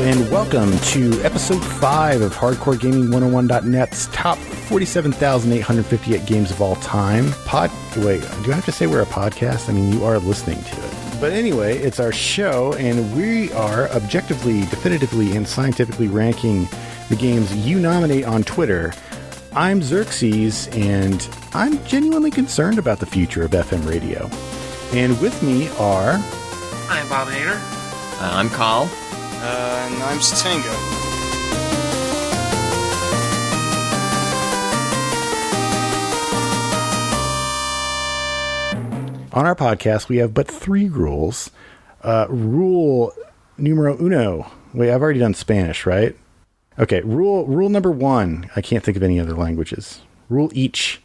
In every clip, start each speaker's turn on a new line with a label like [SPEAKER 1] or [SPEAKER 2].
[SPEAKER 1] and welcome to episode 5 of HardcoreGaming101.net's top 47,858 games of all time. Wait, do I have to say we're a podcast? I mean, you are listening to it. But anyway, it's our show, and we are objectively, definitively, and scientifically ranking the games you nominate on Twitter. I'm Xerxes, and I'm genuinely concerned about the future of FM radio. And with me are...
[SPEAKER 2] I'm Bob Hader.
[SPEAKER 3] I'm Carl.
[SPEAKER 4] And I'm Satango.
[SPEAKER 1] On our podcast, we have but 3 rules. Rule numero uno. Wait, I've already done Spanish, right? Okay, rule number 1. I can't think of any other languages. Rule each.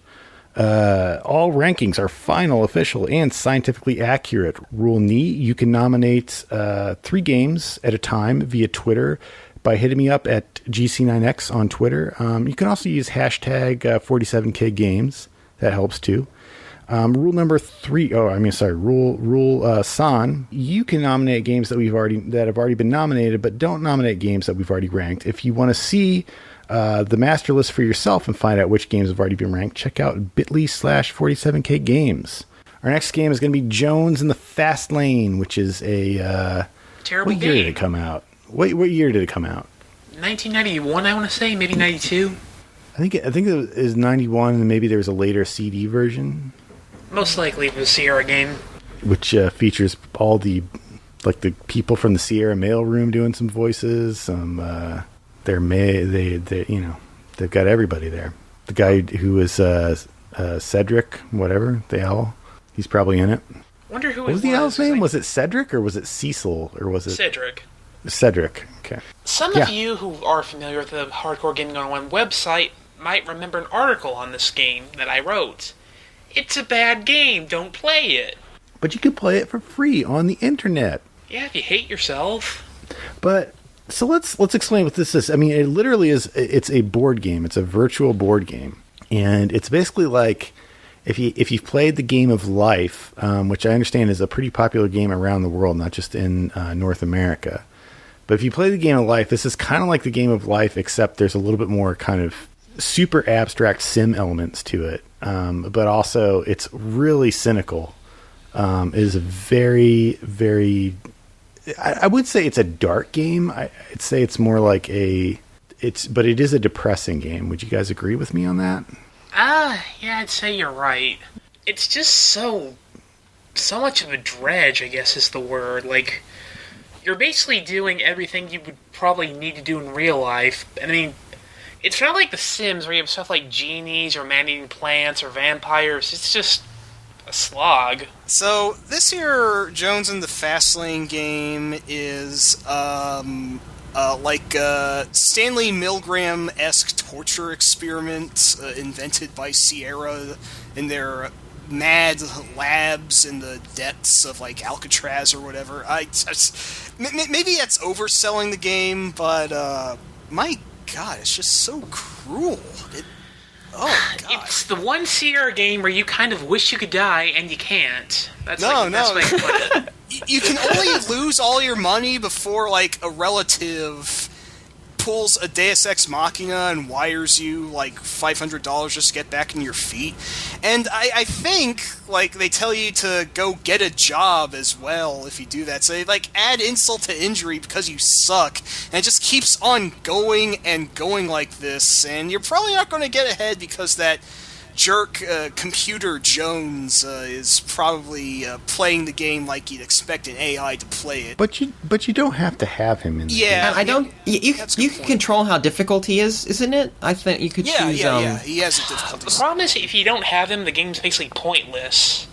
[SPEAKER 1] All rankings are final, official, and scientifically accurate. Rule ni, you can nominate 3 games at a time via Twitter by hitting me up at GC9X on Twitter. You can also use hashtag 47KGames. That helps too. Rule number 3. Rule san. You can nominate games that have already been nominated, but don't nominate games that we've already ranked. If you want to see the master list for yourself and find out which games have already been ranked, check out bit.ly/47kgames. Our next game is going to be Jones in the Fast Lane, which is a
[SPEAKER 2] terrible game.
[SPEAKER 1] What year did it come out? What year did it come out?
[SPEAKER 2] 1991, I want to say, maybe 92.
[SPEAKER 1] I think it is 91, and maybe there's a later CD version.
[SPEAKER 2] Most likely the Sierra game,
[SPEAKER 1] which features all the people from the Sierra mailroom doing some voices. They've got everybody there. The guy who was Cedric, whatever the owl, he's probably in it.
[SPEAKER 2] Wonder who
[SPEAKER 1] what was the owl's name? Was it Cedric or was it Cecil or was it
[SPEAKER 2] Cedric?
[SPEAKER 1] Cedric. Okay.
[SPEAKER 2] Some of you who are familiar with the Hardcore Gaming 101 website might remember an article on this game that I wrote. It's a bad game. Don't play it.
[SPEAKER 1] But you can play it for free on the internet.
[SPEAKER 2] Yeah, if you hate yourself.
[SPEAKER 1] But so let's explain what this is. I mean, it literally is. It's a board game. It's a virtual board game, and it's basically like if you've played the game of life, which I understand is a pretty popular game around the world, not just in North America. But if you play the game of life, this is kind of like the game of life, except there's a little bit more kind of super abstract sim elements to it. But also it's really cynical. It is a very, very, I would say it's a dark game. I'd say it's more like but it is a depressing game. Would you guys agree with me on that?
[SPEAKER 2] Yeah, I'd say you're right. It's just so much of a dredge, I guess is the word. Like, you're basically doing everything you would probably need to do in real life. I mean, it's not like The Sims where you have stuff like genies or man-eating plants or vampires. It's just a slog.
[SPEAKER 4] So this here Jones in the Fast Lane game is Stanley Milgram-esque torture experiment invented by Sierra in their mad labs in the depths of like Alcatraz or whatever. Maybe that's overselling the game, but my God, it's just so cruel. Oh, God.
[SPEAKER 2] It's the one Sierra game where you kind of wish you could die and you can't. That's
[SPEAKER 4] no.
[SPEAKER 2] Best way to put it.
[SPEAKER 4] You can only lose all your money before, like, a relative pulls a Deus Ex Machina and wires you, like, $500 just to get back on your feet. And I think, like, they tell you to go get a job as well if you do that. So they, like, add insult to injury because you suck. And it just keeps on going and going like this. And you're probably not going to get ahead because that jerk Computer Jones is probably playing the game like you'd expect an AI to play it.
[SPEAKER 1] But you don't have to have him in the game.
[SPEAKER 3] I don't. You can control how difficult he is, isn't it? I think you could choose.
[SPEAKER 4] Yeah. He has a difficulty.
[SPEAKER 2] The problem is if you don't have him, the game's basically pointless.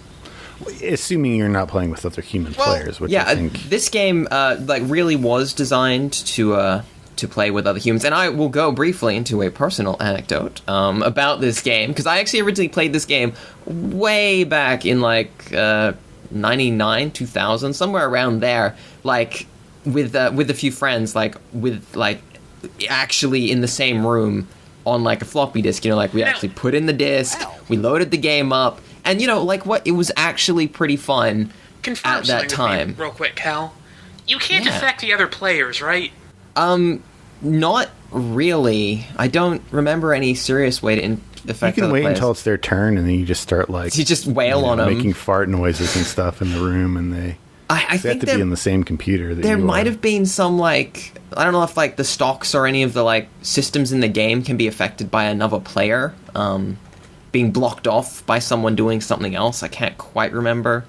[SPEAKER 1] Assuming you're not playing with other human players, which I think
[SPEAKER 3] this game really was designed to play with other humans. And I will go briefly into a personal anecdote about this game, because I actually originally played this game way back in 99, 2000, somewhere around there, like with a few friends, actually in the same room on like a floppy disk, we actually put in the disc, we loaded the game up, and it was actually pretty fun
[SPEAKER 2] Confirm
[SPEAKER 3] at that time.
[SPEAKER 2] Real quick, Cal. You can't affect the other players, right?
[SPEAKER 3] Not really. I don't remember any serious way to affect
[SPEAKER 1] You can
[SPEAKER 3] other
[SPEAKER 1] wait
[SPEAKER 3] players.
[SPEAKER 1] until it's their turn, and then you just start like
[SPEAKER 3] You just wail on them.
[SPEAKER 1] making fart noises and stuff in the room, and they
[SPEAKER 3] I
[SPEAKER 1] have
[SPEAKER 3] think
[SPEAKER 1] to be in the same computer. That
[SPEAKER 3] there
[SPEAKER 1] you
[SPEAKER 3] might
[SPEAKER 1] are.
[SPEAKER 3] have been some, like, I don't know if, like, the stocks or any of the, like, systems in the game can be affected by another player being blocked off by someone doing something else. I can't quite remember.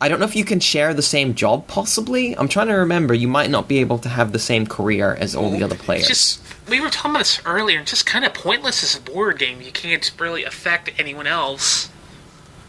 [SPEAKER 3] I don't know if you can share the same job, possibly. I'm trying to remember. You might not be able to have the same career as all the other players.
[SPEAKER 2] It's just, we were talking about this earlier, it's just kind of pointless as a board game. You can't really affect anyone else.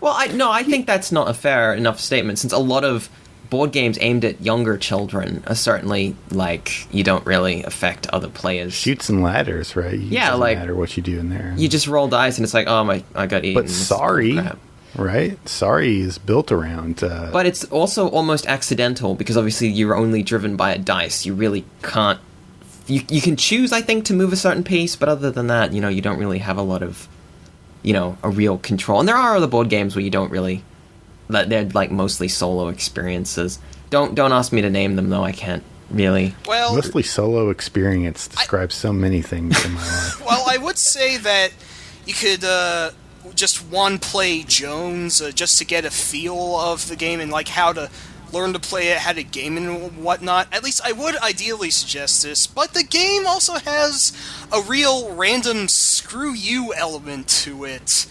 [SPEAKER 3] Well, I think that's not a fair enough statement, since a lot of board games aimed at younger children are certainly, like, you don't really affect other players.
[SPEAKER 1] Shoots and ladders, right? It doesn't
[SPEAKER 3] like,
[SPEAKER 1] matter what you do in there.
[SPEAKER 3] You just roll dice and it's like, oh, I got eaten.
[SPEAKER 1] But
[SPEAKER 3] This is
[SPEAKER 1] sorry,
[SPEAKER 3] crap.
[SPEAKER 1] right? Sorry is built around.
[SPEAKER 3] But it's also almost accidental, because obviously you're only driven by a dice. You really can't... You can choose, I think, to move a certain piece, but other than that, you don't really have a lot of, a real control. And there are other board games where you don't really... They're, like, mostly solo experiences. Don't ask me to name them, though. I can't really.
[SPEAKER 4] Well,
[SPEAKER 1] mostly solo experience describes so many things in my life.
[SPEAKER 4] well, I would say that you could just play Jones just to get a feel of the game and like how to learn to play it, how to game and whatnot. At least I would ideally suggest this, but the game also has a real random screw you element to it.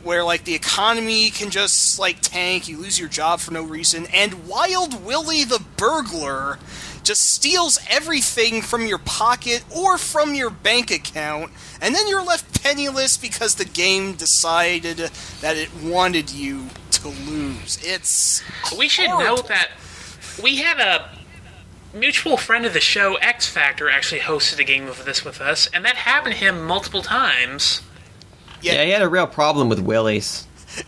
[SPEAKER 4] Where, like, the economy can just, like, tank, you lose your job for no reason, and Wild Willie the burglar just steals everything from your pocket or from your bank account, and then you're left penniless because the game decided that it wanted you to lose. It's
[SPEAKER 2] We should
[SPEAKER 4] horrible.
[SPEAKER 2] note that we had a mutual friend of the show, X Factor, actually hosted a game of this with us, and that happened to him multiple times.
[SPEAKER 3] Yeah, he had a real problem with willies.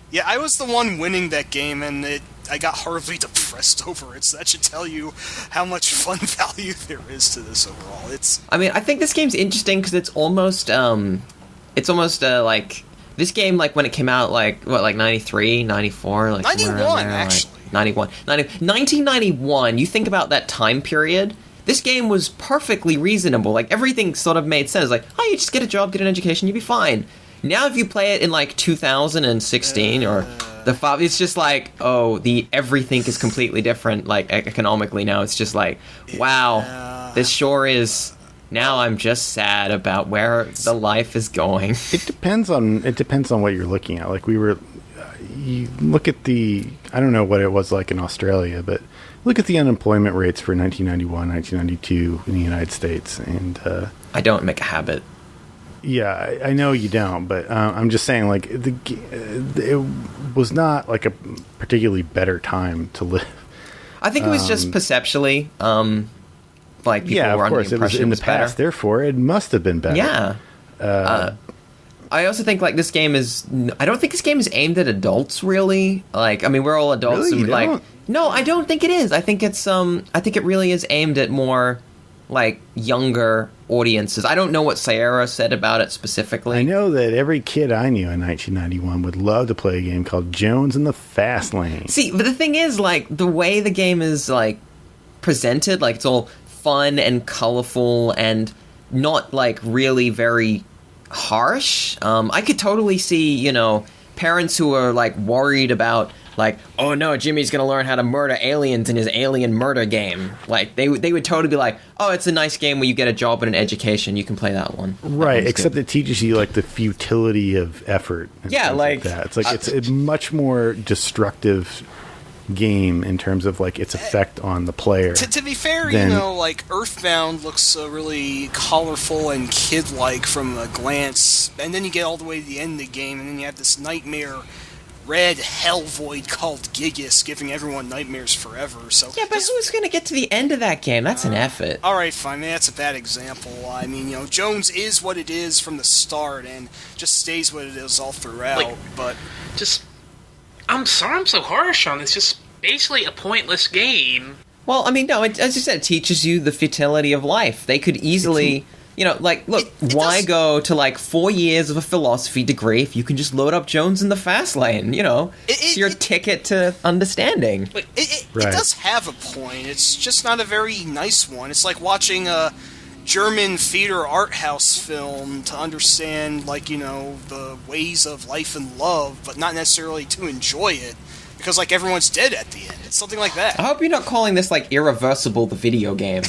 [SPEAKER 4] Yeah, I was the one winning that game, and I got horribly depressed over it, so that should tell you how much fun value there is to this overall.
[SPEAKER 3] I mean, I think this game's interesting because it's almost like, this game, like, when it came out, like, what, like 93, 94? Like
[SPEAKER 4] 91, actually.
[SPEAKER 3] Like 91. 1991, you think about that time period, this game was perfectly reasonable. Like, everything sort of made sense. Like, oh, you just get a job, get an education, you'll be fine. Now, if you play it in, like, 2016 or it's just like, oh, everything is completely different, like, economically now. It's just like, wow, this sure is... Now I'm just sad about where the life is going.
[SPEAKER 1] It depends on what you're looking at. Like, you look at I don't know what it was like in Australia, but look at the unemployment rates for 1991, 1992 in the United States, and
[SPEAKER 3] I don't make a habit.
[SPEAKER 1] yeah, I know you don't, but I'm just saying, like, it was not like a particularly better time to live.
[SPEAKER 3] I think it was just perceptually, like, people
[SPEAKER 1] Yeah,
[SPEAKER 3] were
[SPEAKER 1] of
[SPEAKER 3] under
[SPEAKER 1] course,
[SPEAKER 3] the
[SPEAKER 1] it was
[SPEAKER 3] impression
[SPEAKER 1] in the
[SPEAKER 3] it was better.
[SPEAKER 1] past. Therefore, it must have been better.
[SPEAKER 3] Yeah. I also think, like, this game is... I don't think this game is aimed at adults, really. Like, I mean, we're all adults.
[SPEAKER 1] Really?
[SPEAKER 3] And,
[SPEAKER 1] You
[SPEAKER 3] like,
[SPEAKER 1] don't?
[SPEAKER 3] no, I don't think it is. I think it's, I think it really is aimed at more, like, younger audiences. I don't know what Sierra said about it specifically.
[SPEAKER 1] I know that every kid I knew in 1991 would love to play a game called Jones in the Fast Lane.
[SPEAKER 3] See, but the thing is, like, the way the game is, like, presented, like, it's all fun and colorful and not, like, really very harsh. I could totally see, parents who are, like, worried about, like, oh no, Jimmy's gonna learn how to murder aliens in his alien murder game. Like, they would totally be like, oh, it's a nice game where you get a job and an education, you can play that one.
[SPEAKER 1] Right,
[SPEAKER 3] That
[SPEAKER 1] except
[SPEAKER 3] one's
[SPEAKER 1] it teaches you, like, the futility of effort. And
[SPEAKER 3] Yeah,
[SPEAKER 1] things
[SPEAKER 3] like,
[SPEAKER 1] that. It's like it's a much more destructive game in terms of, like, its effect on the player.
[SPEAKER 4] To be fair,
[SPEAKER 1] Then-
[SPEAKER 4] like, Earthbound looks really colorful and kid-like from a glance, and then you get all the way to the end of the game, and then you have this nightmare red hell void called Gigas giving everyone nightmares forever, so...
[SPEAKER 3] Yeah, but who's gonna get to the end of that game? That's an effort.
[SPEAKER 4] Alright, fine, that's a bad example. I mean, Jones is what it is from the start, and just stays what it is all throughout,
[SPEAKER 2] Like-
[SPEAKER 4] but...
[SPEAKER 2] Just, I'm sorry I'm so harsh on this. Just basically a pointless game.
[SPEAKER 3] Well, I mean, no, as you said, it teaches you the futility of life. They could easily You know, like, look, why go to, like, 4 years of a philosophy degree if you can just load up Jones in the fast lane, you know? It's your ticket to understanding.
[SPEAKER 4] It does have a point. It's just not a very nice one. It's like watching a German theater art house film to understand, like, you know, the ways of life and love, but not necessarily to enjoy it, because, like, everyone's dead at the end. It's something like that.
[SPEAKER 3] I hope you're not calling this, like, Irreversible, the video game.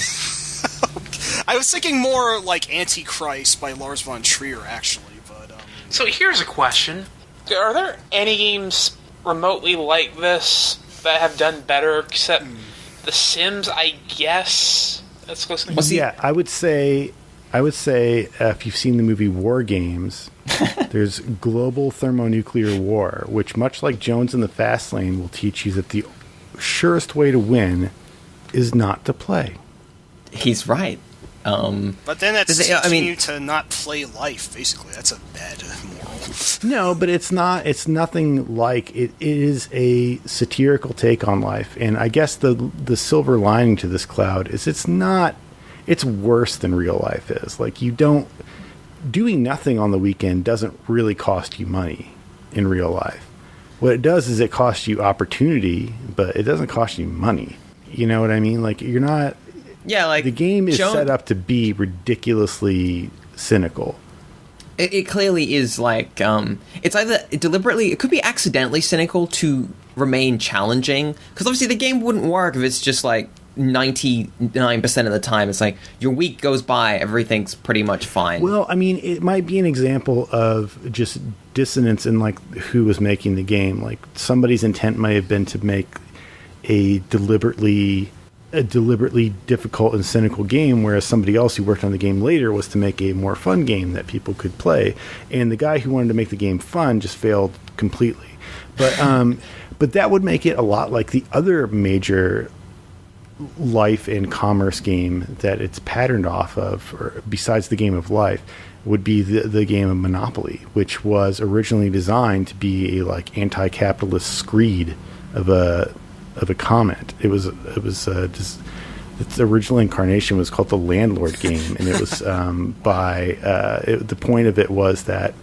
[SPEAKER 4] I was thinking more like Antichrist by Lars von Trier, actually, but...
[SPEAKER 2] So here's a question. Are there any games remotely like this that have done better, except The Sims, I guess? That's close to
[SPEAKER 1] Yeah, I would say if you've seen the movie War Games, there's global thermonuclear war, which, much like Jones in the Fast Lane, will teach you that the surest way to win is not to play.
[SPEAKER 3] He's right.
[SPEAKER 4] But then that's teaching you to not play life, basically. That's a bad moral.
[SPEAKER 1] No, but it's not. It's nothing like it. It is a satirical take on life, and I guess the silver lining to this cloud is it's not. It's worse than real life is. Like, doing nothing on the weekend doesn't really cost you money in real life. What it does is it costs you opportunity, but it doesn't cost you money. You know what I mean? Like, you're not.
[SPEAKER 3] Yeah, like,
[SPEAKER 1] the game is set up to be ridiculously cynical.
[SPEAKER 3] It clearly is, like, it's either deliberately, it could be accidentally cynical to remain challenging, because obviously the game wouldn't work if it's just, like, 99% of the time it's like your week goes by, everything's pretty much fine.
[SPEAKER 1] Well, I mean, it might be an example of just dissonance in, like, who was making the game. Like, somebody's intent might have been to make a deliberately difficult and cynical game, whereas somebody else who worked on the game later was to make a more fun game that people could play. And the guy who wanted to make the game fun just failed completely. But that would make it a lot like the other major life and commerce game that it's patterned off of, or besides the game of life, would be the game of Monopoly, which was originally designed to be a, like, anti-capitalist screed of a comment. Its original incarnation was called the Landlord game, and it was the point of it was that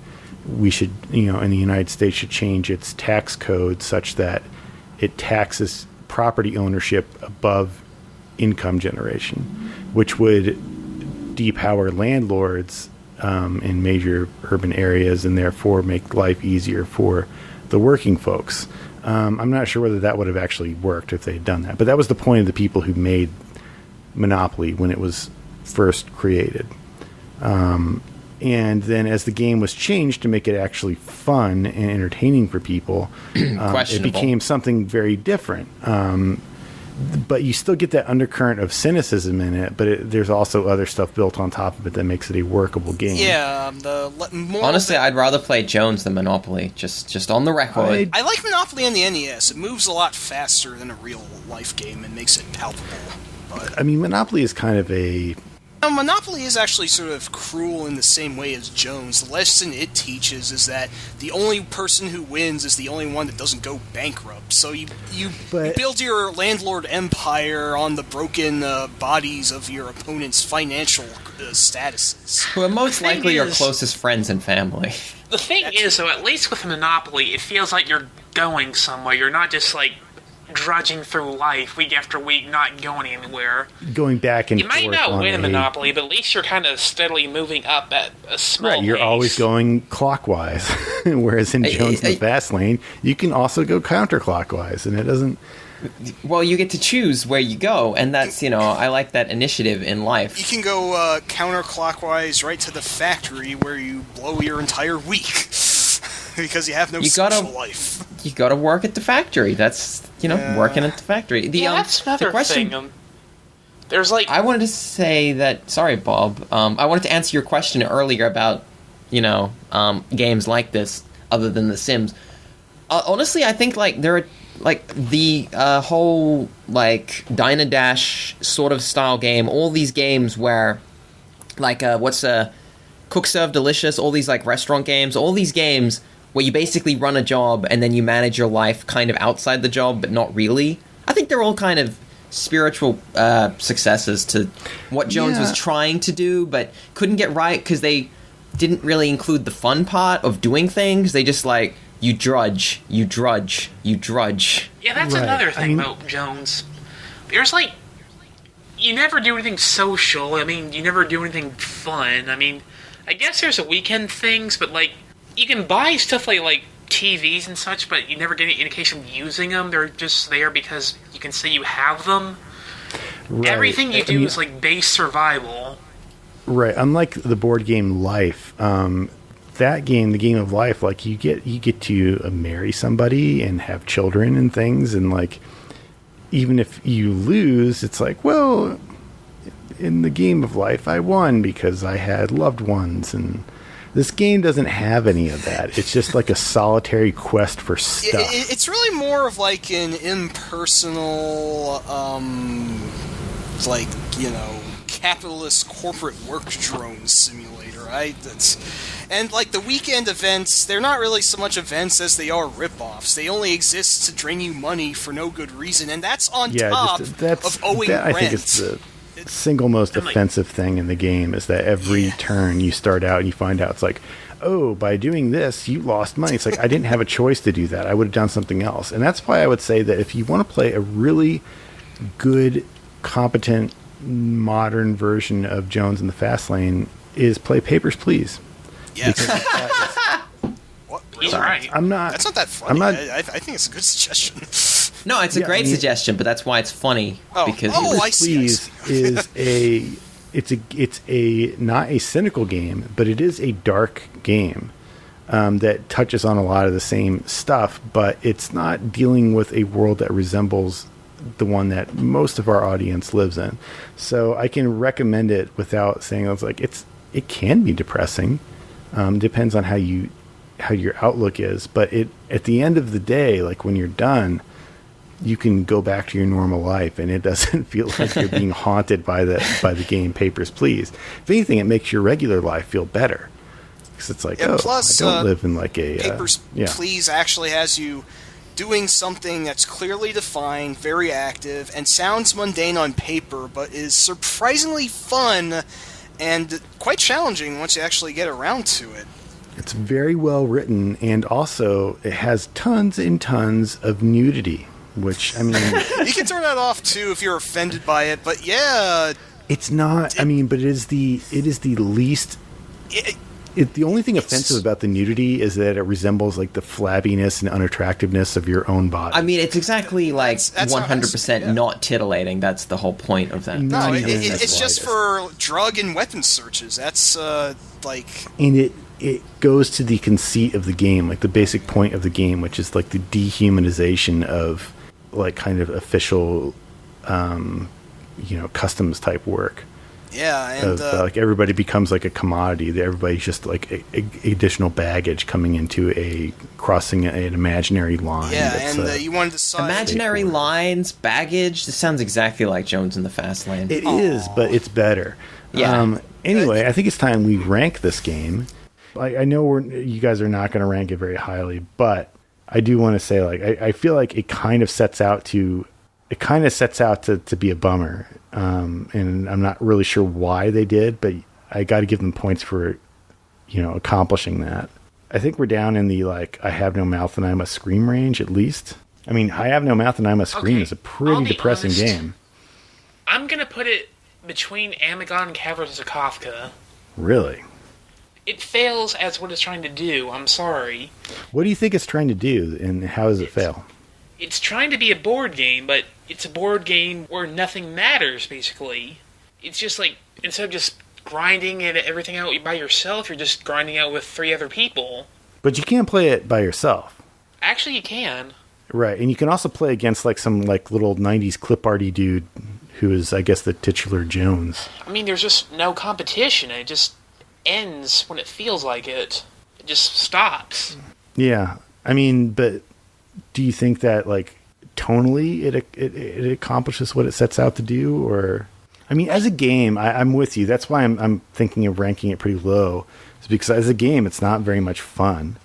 [SPEAKER 1] we should, in the United States, should change its tax code such that it taxes property ownership above income generation, which would depower landlords in major urban areas and therefore make life easier for the working folks. I'm not sure whether that would have actually worked if they had done that, but that was the point of the people who made Monopoly when it was first created. And then as the game was changed to make it actually fun and entertaining for people, it became something very different. But you still get that undercurrent of cynicism in it, but there's also other stuff built on top of it that makes it a workable game.
[SPEAKER 4] Yeah,
[SPEAKER 3] honestly, I'd rather play Jones than Monopoly, just on the record.
[SPEAKER 4] I like Monopoly on the NES. It moves a lot faster than a real-life game and makes it palpable. But,
[SPEAKER 1] I mean, Monopoly is kind of
[SPEAKER 4] Monopoly is actually sort of cruel in the same way as Jones. The lesson it teaches is that the only person who wins is the only one that doesn't go bankrupt. So you build your landlord empire on the broken bodies of your opponent's financial statuses.
[SPEAKER 3] Who are most likely your closest friends and family.
[SPEAKER 2] The thing is, though, at least with Monopoly, it feels like you're going somewhere. You're not just, like, drudging through life week after week, not going anywhere.
[SPEAKER 1] Going back and forth.
[SPEAKER 2] You might not win a Monopoly, but at least you're kind of steadily moving up at a small
[SPEAKER 1] You're
[SPEAKER 2] pace.
[SPEAKER 1] always going clockwise. Whereas in Jones in the Fast Lane, you can also go counterclockwise, and it doesn't...
[SPEAKER 3] Well, you get to choose where you go, and that's, I like that initiative in life.
[SPEAKER 4] You can go counterclockwise right to the factory where you blow your entire week. Because you have no social life.
[SPEAKER 3] You gotta work at the factory. That's, working at the factory.
[SPEAKER 2] That's another thing. There's like...
[SPEAKER 3] I wanted to say that... Sorry, Bob. I wanted to answer your question earlier about, games like this, other than The Sims. Honestly, I think, like, there are... Like, the whole, like, Diner Dash sort of style game, all these games where, like, Cook Serve Delicious, all these, like, restaurant games, all these games where you basically run a job and then you manage your life kind of outside the job, but not really. I think they're all kind of spiritual successors to what Jones was trying to do, but couldn't get right because they didn't really include the fun part of doing things. They just like, you drudge, you drudge, you drudge.
[SPEAKER 2] Yeah, that's another thing about Jones. There's like, you never do anything social. I mean, you never do anything fun. I mean, I guess there's a weekend things, but like, you can buy stuff like TVs and such, but you never get any indication of using them. They're just there because you can say you have them. Right. Everything you do is like base survival.
[SPEAKER 1] Right. Unlike the board game Life, that game, the game of life, like you get to marry somebody and have children and things, and like even if you lose, it's like, well, in the game of life, I won because I had loved ones. And this game doesn't have any of that. It's just like a solitary quest for stuff.
[SPEAKER 4] It's really more of like an impersonal, like, you know, capitalist corporate work drone simulator, right? And like the weekend events, they're not really so much events as they are rip-offs. They only exist to drain you money for no good reason, and that's on top of owing rent.
[SPEAKER 1] I think it's the single most offensive thing in the game is that every turn you start out and you find out it's like, oh, by doing this, you lost money. It's like, I didn't have a choice to do that. I would have done something else. And that's why I would say that if you want to play a really good, competent, modern version of Jones in the Fast Lane, is play Papers, Please.
[SPEAKER 4] Yes.
[SPEAKER 2] He's right.
[SPEAKER 1] I'm not.
[SPEAKER 4] That's not that funny. I think it's a good suggestion.
[SPEAKER 3] No, it's a great suggestion, but that's why it's funny. Because
[SPEAKER 1] Please is it's a not a cynical game, but it is a dark game that touches on a lot of the same stuff, but it's not dealing with a world that resembles the one that most of our audience lives in. So I can recommend it without saying it's like it can be depressing. Depends on how your outlook is, but at the end of the day, like when you're done, you can go back to your normal life, and it doesn't feel like you're being haunted by the game Papers, Please. If anything, it makes your regular life feel better, because it's like,
[SPEAKER 4] plus,
[SPEAKER 1] I don't live in like a
[SPEAKER 4] Papers, Please actually has you doing something that's clearly defined, very active, and sounds mundane on paper, but is surprisingly fun and quite challenging once you actually get around to it.
[SPEAKER 1] It's very well written, and also it has tons and tons of nudity, which, I mean...
[SPEAKER 4] You can turn that off, too, if you're offended by it, but yeah...
[SPEAKER 1] It's not... but it is the least... the only thing offensive about the nudity is that it resembles like the flabbiness and unattractiveness of your own body.
[SPEAKER 3] I mean, it's exactly like 100% not titillating. That's the whole point of that.
[SPEAKER 4] No, it's just for drug and weapon searches. That's like...
[SPEAKER 1] And it goes to the conceit of the game, like the basic point of the game, which is like the dehumanization of like kind of official, customs type work.
[SPEAKER 4] Yeah, and
[SPEAKER 1] like everybody becomes like a commodity. Everybody's just like additional baggage coming into crossing an imaginary line.
[SPEAKER 4] Yeah, and you wanted to decide
[SPEAKER 3] imaginary lines, baggage. This sounds exactly like Jones in the Fast Lane.
[SPEAKER 1] It is, but it's better.
[SPEAKER 3] Yeah.
[SPEAKER 1] Anyway, I think it's time we rank this game. I know you guys are not going to rank it very highly, but I do want to say, like, I feel like it kind of sets out to be a bummer. And I'm not really sure why they did, but I got to give them points for, accomplishing that. I think we're down in the, like, I have no mouth and I must scream range, at least. I mean, I have no mouth and I must scream is a pretty depressing game.
[SPEAKER 2] I'm going to put it between Amagon and Caverns of Kafka.
[SPEAKER 1] Really?
[SPEAKER 2] It fails as what it's trying to do. I'm sorry.
[SPEAKER 1] What do you think it's trying to do, and how does it fail?
[SPEAKER 2] It's trying to be a board game, but it's a board game where nothing matters, basically. It's just like, instead of just grinding everything out by yourself, you're just grinding out with 3 other people.
[SPEAKER 1] But you can't play it by yourself.
[SPEAKER 2] Actually, you can.
[SPEAKER 1] Right, and you can also play against like some like little 90s clip arty dude who is, I guess, the titular Jones.
[SPEAKER 2] I mean, there's just no competition. It just ends when it feels like it. It just stops.
[SPEAKER 1] Yeah, I mean, but do you think that like tonally it accomplishes what it sets out to do? Or, I mean, as a game, I'm with you. That's why I'm thinking of ranking it pretty low. It's because as a game, it's not very much fun,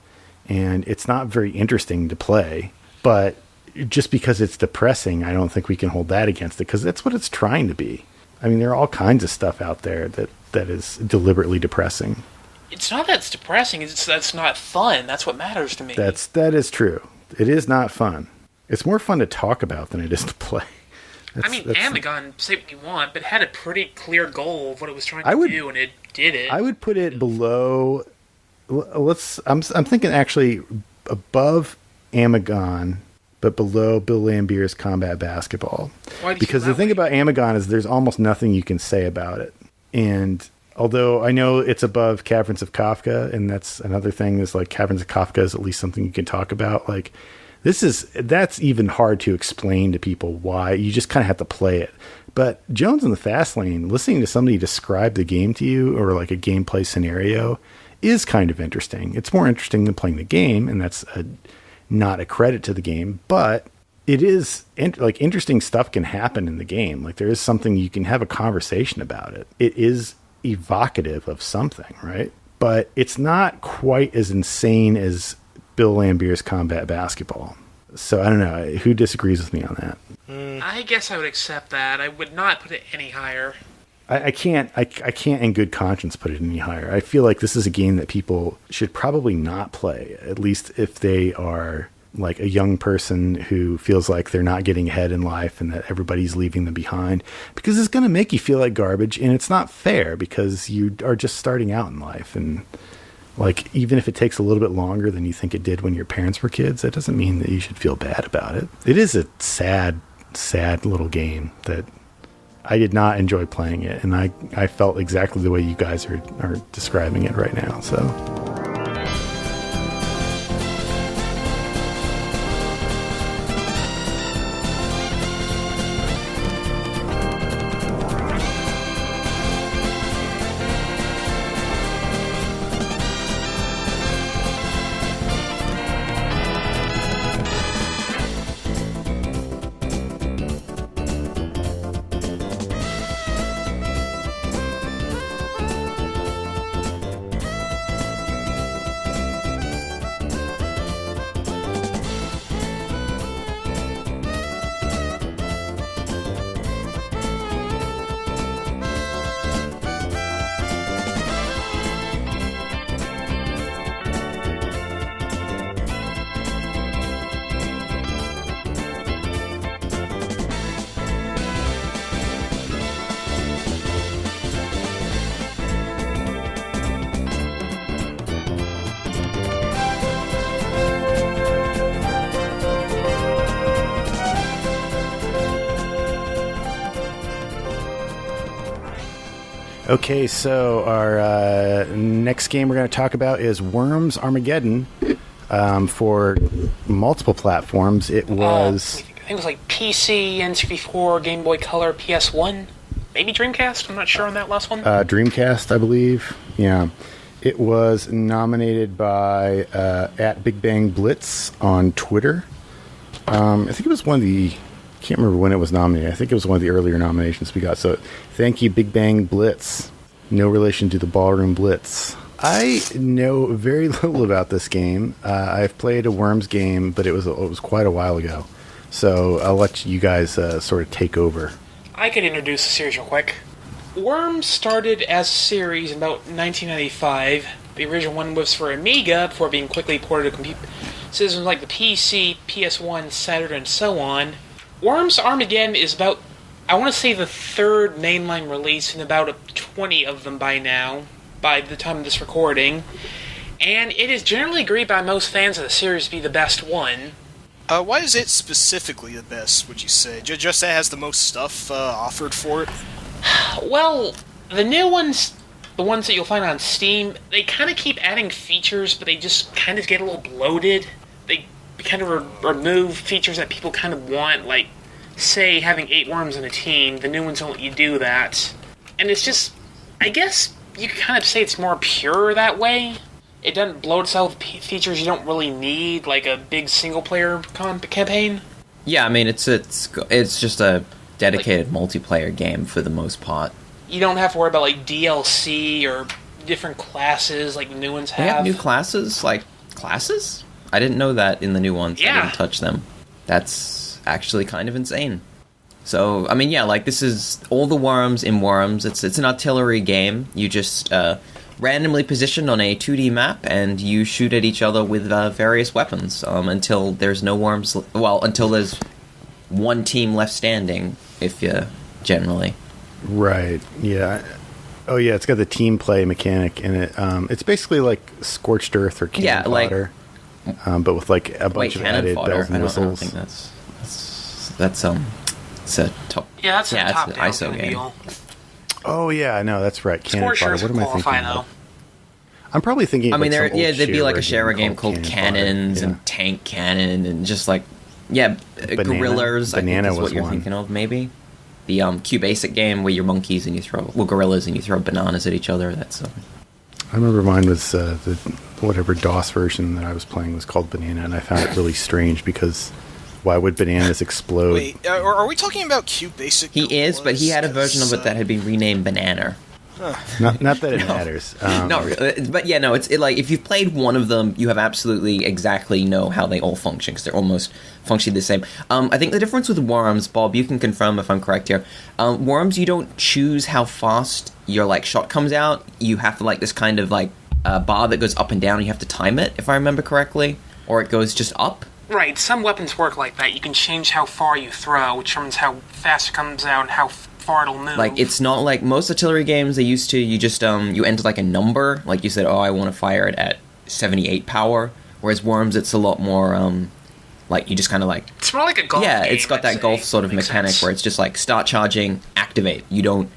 [SPEAKER 1] and it's not very interesting to play. But just because it's depressing, I don't think we can hold that against it, because that's what it's trying to be. I mean, there are all kinds of stuff out there that is deliberately depressing.
[SPEAKER 2] It's not that's depressing, it's that's not fun. That's what matters to me.
[SPEAKER 1] That is true. It is not fun. It's more fun to talk about than it is to play.
[SPEAKER 2] Amagon, say what you want, but it had a pretty clear goal of what it was trying to do, and it did it.
[SPEAKER 1] I would put it below. I'm thinking actually above Amagon, but below Bill Lambier's Combat Basketball.
[SPEAKER 2] Why do you
[SPEAKER 1] because
[SPEAKER 2] feel
[SPEAKER 1] the
[SPEAKER 2] that
[SPEAKER 1] thing
[SPEAKER 2] way?
[SPEAKER 1] about Amagon is there's almost nothing you can say about it. And although I know it's above Caverns of Kafka, and that's another thing, is like Caverns of Kafka is at least something you can talk about. Like that's even hard to explain to people why. You just kind of have to play it. But Jones in the Fast Lane, listening to somebody describe the game to you, or like a gameplay scenario, is kind of interesting. It's more interesting than playing the game, and that's not a credit to the game, but it is interesting stuff can happen in the game. Like there is something you can have a conversation about it. It is evocative of something, right? But it's not quite as insane as Bill Lambier's Combat Basketball. So I don't know. Who disagrees with me on that?
[SPEAKER 2] I guess I would accept that. I would not put it any higher.
[SPEAKER 1] I can't in good conscience put it any higher. I feel like this is a game that people should probably not play, at least if they are like a young person who feels like they're not getting ahead in life and that everybody's leaving them behind, because it's going to make you feel like garbage, and it's not fair because you are just starting out in life. And like, even if it takes a little bit longer than you think it did when your parents were kids, that doesn't mean that you should feel bad about it. It is a sad, sad little game that I did not enjoy playing it, and I felt exactly the way you guys are describing it right now. So okay, so our next game we're going to talk about is Worms Armageddon. For multiple platforms, it was...
[SPEAKER 2] I think it was like PC, N64, Game Boy Color, PS1, maybe Dreamcast? I'm not sure on that last one.
[SPEAKER 1] Dreamcast, I believe. Yeah. It was nominated by at Big Bang Blitz on Twitter. I think it was one of the... can't remember when it was nominated. I think it was one of the earlier nominations we got. So thank you, Big Bang Blitz. No relation to the Ballroom Blitz. I know very little about this game. I've played a Worms game, but it was quite a while ago. So I'll let you guys sort of take over.
[SPEAKER 2] I could introduce the series real quick. Worms started as a series in about 1995. The original one was for Amiga before being quickly ported to computer systems like the PC, PS1, Saturn, and so on. Worms Armageddon is about, I want to say, the third mainline release, and about 20 of them by now, by the time of this recording. And it is generally agreed by most fans of the series to be the best one.
[SPEAKER 4] Why is it specifically the best, would you say? Just that it has the most stuff offered for it?
[SPEAKER 2] Well, the new ones, the ones that you'll find on Steam, they kind of keep adding features, but they just kind of get a little bloated. They kind of remove features that people kind of want, like, say, having 8 worms in a team. The new ones don't let you do that. And it's just, I guess you could kind of say it's more pure that way. It doesn't bloat itself with features you don't really need, like a big single-player campaign.
[SPEAKER 3] Yeah, I mean, it's just a dedicated multiplayer game for the most part.
[SPEAKER 2] You don't have to worry about, like, DLC or different classes like the new ones have.
[SPEAKER 3] They have new classes? Like, classes? I didn't know that in the new ones.
[SPEAKER 2] Yeah.
[SPEAKER 3] I didn't touch them. That's actually kind of insane. So, I mean, yeah, like, this is all the worms in Worms. It's an artillery game. You just randomly position on a 2D map, and you shoot at each other with various weapons until there's no worms... Well, until there's one team left standing, if you... generally.
[SPEAKER 1] Right, yeah. Oh, yeah, it's got the team play mechanic in it. It's basically like Scorched Earth or Cannon Fodder, but with, like, a bunch of added bells and whistles.
[SPEAKER 3] I don't think that's it's a top...
[SPEAKER 2] Yeah, that's a top
[SPEAKER 3] it's an ISO game.
[SPEAKER 2] Deal.
[SPEAKER 1] Oh, yeah, no, that's right. Cannon Fodder. What am I thinking
[SPEAKER 2] though.
[SPEAKER 1] I'm probably thinking of,
[SPEAKER 3] I mean,
[SPEAKER 1] like,
[SPEAKER 3] there'd be like a Shara game called Cannons and Tank Cannon and just like, Gorillas, I think is what you're thinking of, maybe. The Q-Basic game where you're monkeys and you throw... Well, gorillas and you throw bananas at each other. That's...
[SPEAKER 1] I remember mine was the whatever DOS version that I was playing was called Banana, and I found it really strange because why would bananas explode?
[SPEAKER 4] Wait, are we talking about Q-Basic?
[SPEAKER 3] He is, but he had a version of it that had been renamed Banana.
[SPEAKER 1] Not that it matters.
[SPEAKER 3] Not really. But yeah, no, it's like if you've played one of them, you have absolutely exactly know how they all function because they're almost functionally the same. I think the difference with Worms, Bob, you can confirm if I'm correct here. Worms, you don't choose how fast your like shot comes out. You have to like this kind of like bar that goes up and down. And you have to time it, if I remember correctly, or it goes just up.
[SPEAKER 2] Right, some weapons work like that. You can change how far you throw, which determines how fast it comes out and how far it'll move.
[SPEAKER 3] Like, it's not like most artillery games they used to, you just, you enter like a number, like you said, oh, I want to fire it at 78 power, whereas Worms, it's a lot more, like, you just kind of like...
[SPEAKER 2] It's more like a golf game,
[SPEAKER 3] it's got that golf sort of mechanic where it's just like, start charging, activate. You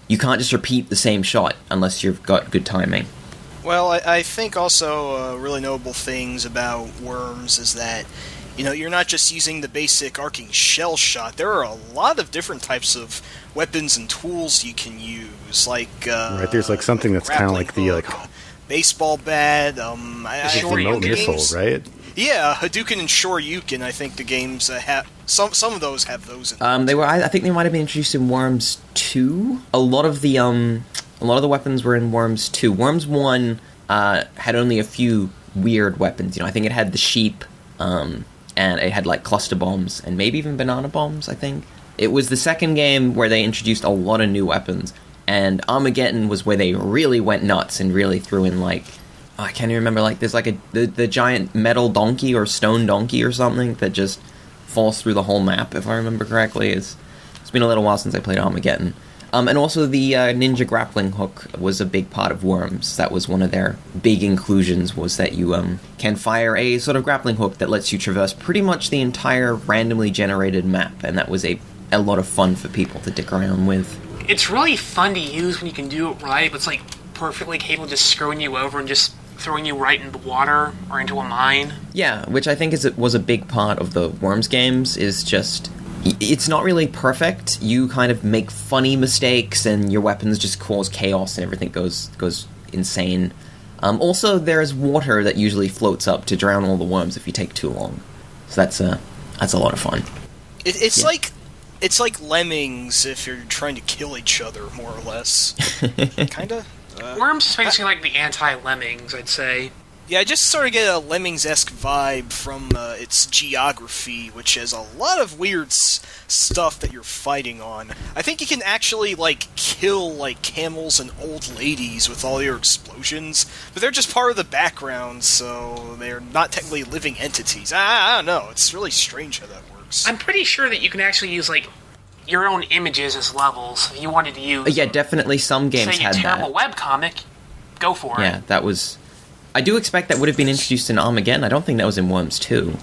[SPEAKER 3] can't just repeat the same shot unless you've got good timing.
[SPEAKER 4] Well, I think also really notable things about Worms is that, you know, you're not just using the basic arcing shell shot. There are a lot of different types of weapons and tools you can use. Like,
[SPEAKER 1] right, there's like something that's kind of like the like
[SPEAKER 4] baseball bat.
[SPEAKER 1] It's the remote missile, right?
[SPEAKER 4] Yeah, Hadouken and Shoryuken. I think the games have some of those have those.
[SPEAKER 3] They were. I think they might have been introduced in Worms 2. A lot of the weapons were in Worms 2. Worms 1 had only a few weird weapons. You know, I think it had the sheep. And it had like cluster bombs and maybe even banana bombs, I think. It was the second game where they introduced a lot of new weapons, and Armageddon was where they really went nuts and really threw in like, I can't even remember, like there's like the giant metal donkey or stone donkey or something that just falls through the whole map, if I remember correctly. It's been a little while since I played Armageddon. And also the ninja grappling hook was a big part of Worms. That was one of their big inclusions, was that you can fire a sort of grappling hook that lets you traverse pretty much the entire randomly generated map, and that was a lot of fun for people to dick around with.
[SPEAKER 2] It's really fun to use when you can do it right, but it's like perfectly capable of just screwing you over and just throwing you right into water or into a mine.
[SPEAKER 3] Yeah, which I think was a big part of the Worms games, is just... It's not really perfect. You kind of make funny mistakes, and your weapons just cause chaos, and everything goes insane. Also, there's water that usually floats up to drown all the worms if you take too long. So that's a lot of fun.
[SPEAKER 4] It's like Lemmings if you're trying to kill each other, more or less. Kinda.
[SPEAKER 2] Worms is basically like the anti-Lemmings, I'd say.
[SPEAKER 4] Yeah, I just sort of get a Lemmings-esque vibe from its geography, which has a lot of weird stuff that you're fighting on. I think you can actually, like, kill, like, camels and old ladies with all your explosions, but they're just part of the background, so they're not technically living entities. I don't know, it's really strange how that works.
[SPEAKER 2] I'm pretty sure that you can actually use, like, your own images as levels if you wanted to use...
[SPEAKER 3] Yeah, definitely some games had that.
[SPEAKER 2] Say a terrible webcomic, go for it.
[SPEAKER 3] Yeah, that was... I do expect that would have been introduced in Armageddon. I don't think that was in Worms 2.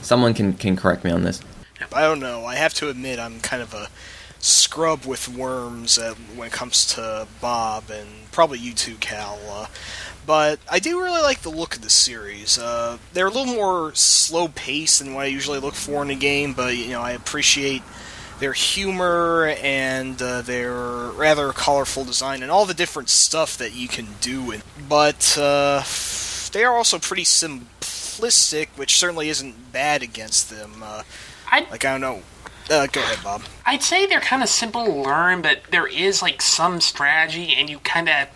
[SPEAKER 3] Someone can correct me on this.
[SPEAKER 4] I don't know. I have to admit I'm kind of a scrub with Worms when it comes to Bob, and probably you too, Cal. But I do really like the look of the series. They're a little more slow-paced than what I usually look for in a game, but you know, I appreciate their humor and their rather colorful design and all the different stuff that you can do. But they are also pretty simplistic, which certainly isn't bad against them. I don't know. Go ahead, Bob.
[SPEAKER 2] I'd say they're kind of simple to learn, but there is like some strategy, and you kind of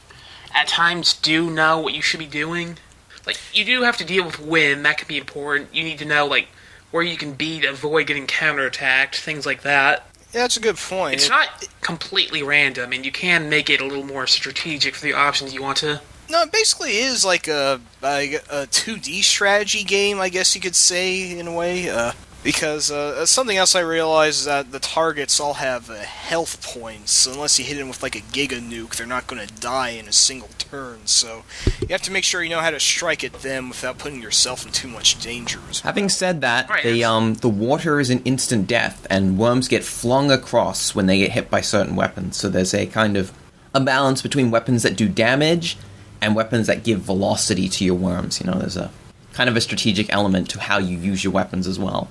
[SPEAKER 2] at times do know what you should be doing. Like, you do have to deal with wind. That can be important. You need to know, like, where you can avoid getting counterattacked, things like that.
[SPEAKER 4] Yeah, that's a good point.
[SPEAKER 2] It's not completely random, and you can make it a little more strategic for the options you want to.
[SPEAKER 4] No, it basically is like a 2D strategy game, I guess you could say, in a way. Because something else I realized is that the targets all have health points, so unless you hit them with like a Giga Nuke, they're not going to die in a single turn, so you have to make sure you know how to strike at them without putting yourself in too much danger.
[SPEAKER 3] Having said that,
[SPEAKER 2] Right.
[SPEAKER 3] the water is an instant death, and worms get flung across when they get hit by certain weapons, so there's a kind of a balance between weapons that do damage and weapons that give velocity to your worms. You know, there's a kind of a strategic element to how you use your weapons as well.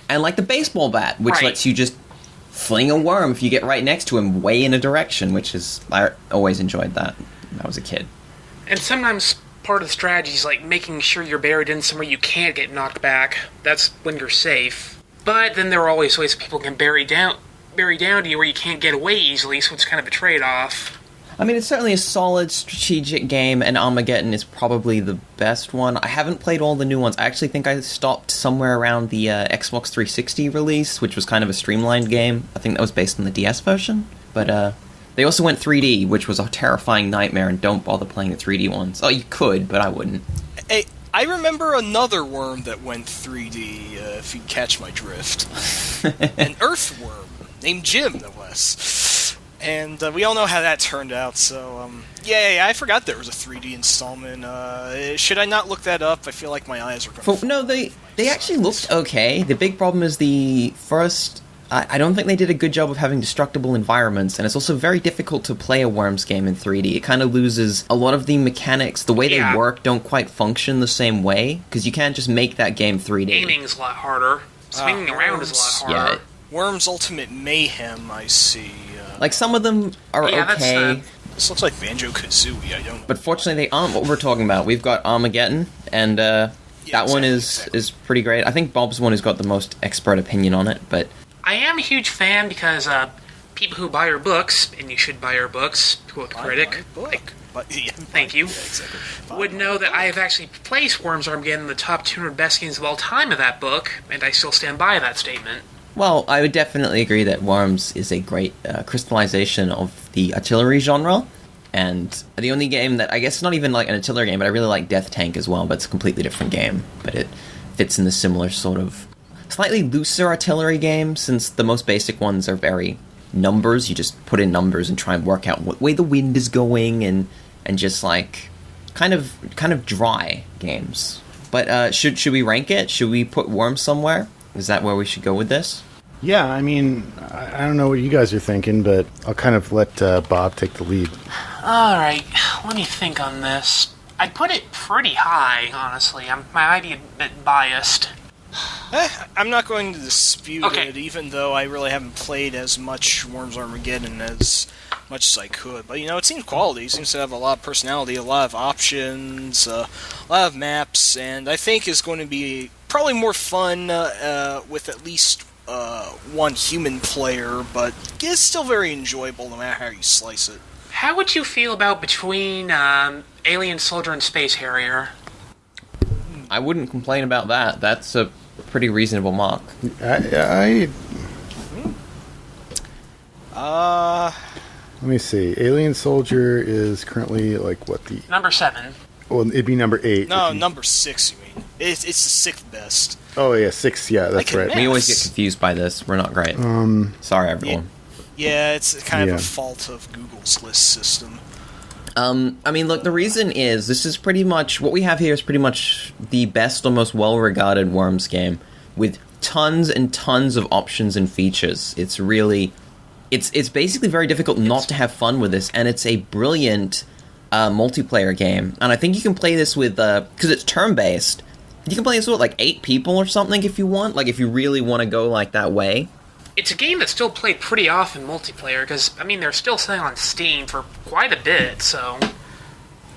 [SPEAKER 3] And like the baseball bat, which
[SPEAKER 2] Right.
[SPEAKER 3] lets you just fling a worm if you get right next to him way in a direction, which is... I always enjoyed that when I was a kid.
[SPEAKER 2] And sometimes part of the strategy is like making sure you're buried in somewhere you can't get knocked back. That's when you're safe. But then there are always ways people can bury down to you where you can't get away easily, so it's kind of a trade-off.
[SPEAKER 3] I mean, it's certainly a solid strategic game, and Armageddon is probably the best one. I haven't played all the new ones. I actually think I stopped somewhere around the Xbox 360 release, which was kind of a streamlined game. I think that was based on the DS version. But they also went 3D, which was a terrifying nightmare, and don't bother playing the 3D ones. Oh, you could, but I wouldn't.
[SPEAKER 4] Hey, I remember another worm that went 3D, if you catch my drift. An earthworm, named Jim, no less. And we all know how that turned out, so, yeah, I forgot there was a 3D installment. Should I not look that up? I feel like my eyes are going to...
[SPEAKER 3] No, they actually looked okay. The big problem is the first... I don't think they did a good job of having destructible environments, and it's also very difficult to play a Worms game in 3D. It kind of loses a lot of the mechanics. The way they work don't quite function the same way, because you can't just make that game 3D.
[SPEAKER 2] Aiming's a lot harder. Swinging around is a lot harder.
[SPEAKER 4] Worms Ultimate Mayhem, I see.
[SPEAKER 3] Like, some of them are okay.
[SPEAKER 4] This looks like Banjo-Kazooie, I don't...
[SPEAKER 3] But fortunately, they aren't what we're talking about. We've got Armageddon, and that one is pretty great. I think Bob's one has got the most expert opinion on it, but...
[SPEAKER 2] I am a huge fan because people who buy your books, and you should buy your books, to a critic, thank you, would know that I have actually placed Worms Armageddon in the top 200 best games of all time of that book, and I still stand by that statement.
[SPEAKER 3] Well, I would definitely agree that Worms is a great crystallization of the artillery genre, and the only game that, I guess it's not even like an artillery game, but I really like Death Tank as well, but it's a completely different game, but it fits in the similar sort of slightly looser artillery game, since the most basic ones are very numbers. You just put in numbers and try and work out what way the wind is going, and just like kind of dry games. But should we rank it? Should we put Worms somewhere? Is that where we should go with this?
[SPEAKER 1] Yeah, I mean, I don't know what you guys are thinking, but I'll kind of let Bob take the lead.
[SPEAKER 2] Alright, let me think on this. I'd put it pretty high, honestly. I might be a bit biased.
[SPEAKER 4] I'm not going to dispute
[SPEAKER 2] Okay.
[SPEAKER 4] it, even though I really haven't played as much Worms Armageddon as much as I could. But, it seems quality. It seems to have a lot of personality, a lot of options, a lot of maps, and I think is going to be probably more fun with at least one human player, but it's still very enjoyable no matter how you slice it.
[SPEAKER 2] How would you feel about between Alien Soldier and Space Harrier?
[SPEAKER 3] I wouldn't complain about that. That's a pretty reasonable mark.
[SPEAKER 1] Let me see. Alien Soldier is currently
[SPEAKER 2] Number 7.
[SPEAKER 1] Well, it'd be number 8.
[SPEAKER 4] No, number 6, you mean. It's the 6th best.
[SPEAKER 1] Oh yeah, 6. Yeah, that's right.
[SPEAKER 3] We always get confused by this. We're not great. Sorry, everyone.
[SPEAKER 4] Yeah, it's kind of a fault of Google's list system.
[SPEAKER 3] I mean, look, the reason is, this is pretty much, what we have here is pretty much the best or most well-regarded Worms game, with tons and tons of options and features. It's really, it's basically very difficult not to have fun with this, and it's a brilliant multiplayer game. And I think you can play this with, because it's turn-based, you can play this with, 8 people or something if you want, if you really want to go, that way.
[SPEAKER 2] It's a game that's still played pretty often multiplayer, because, they're still selling on Steam for quite a bit, so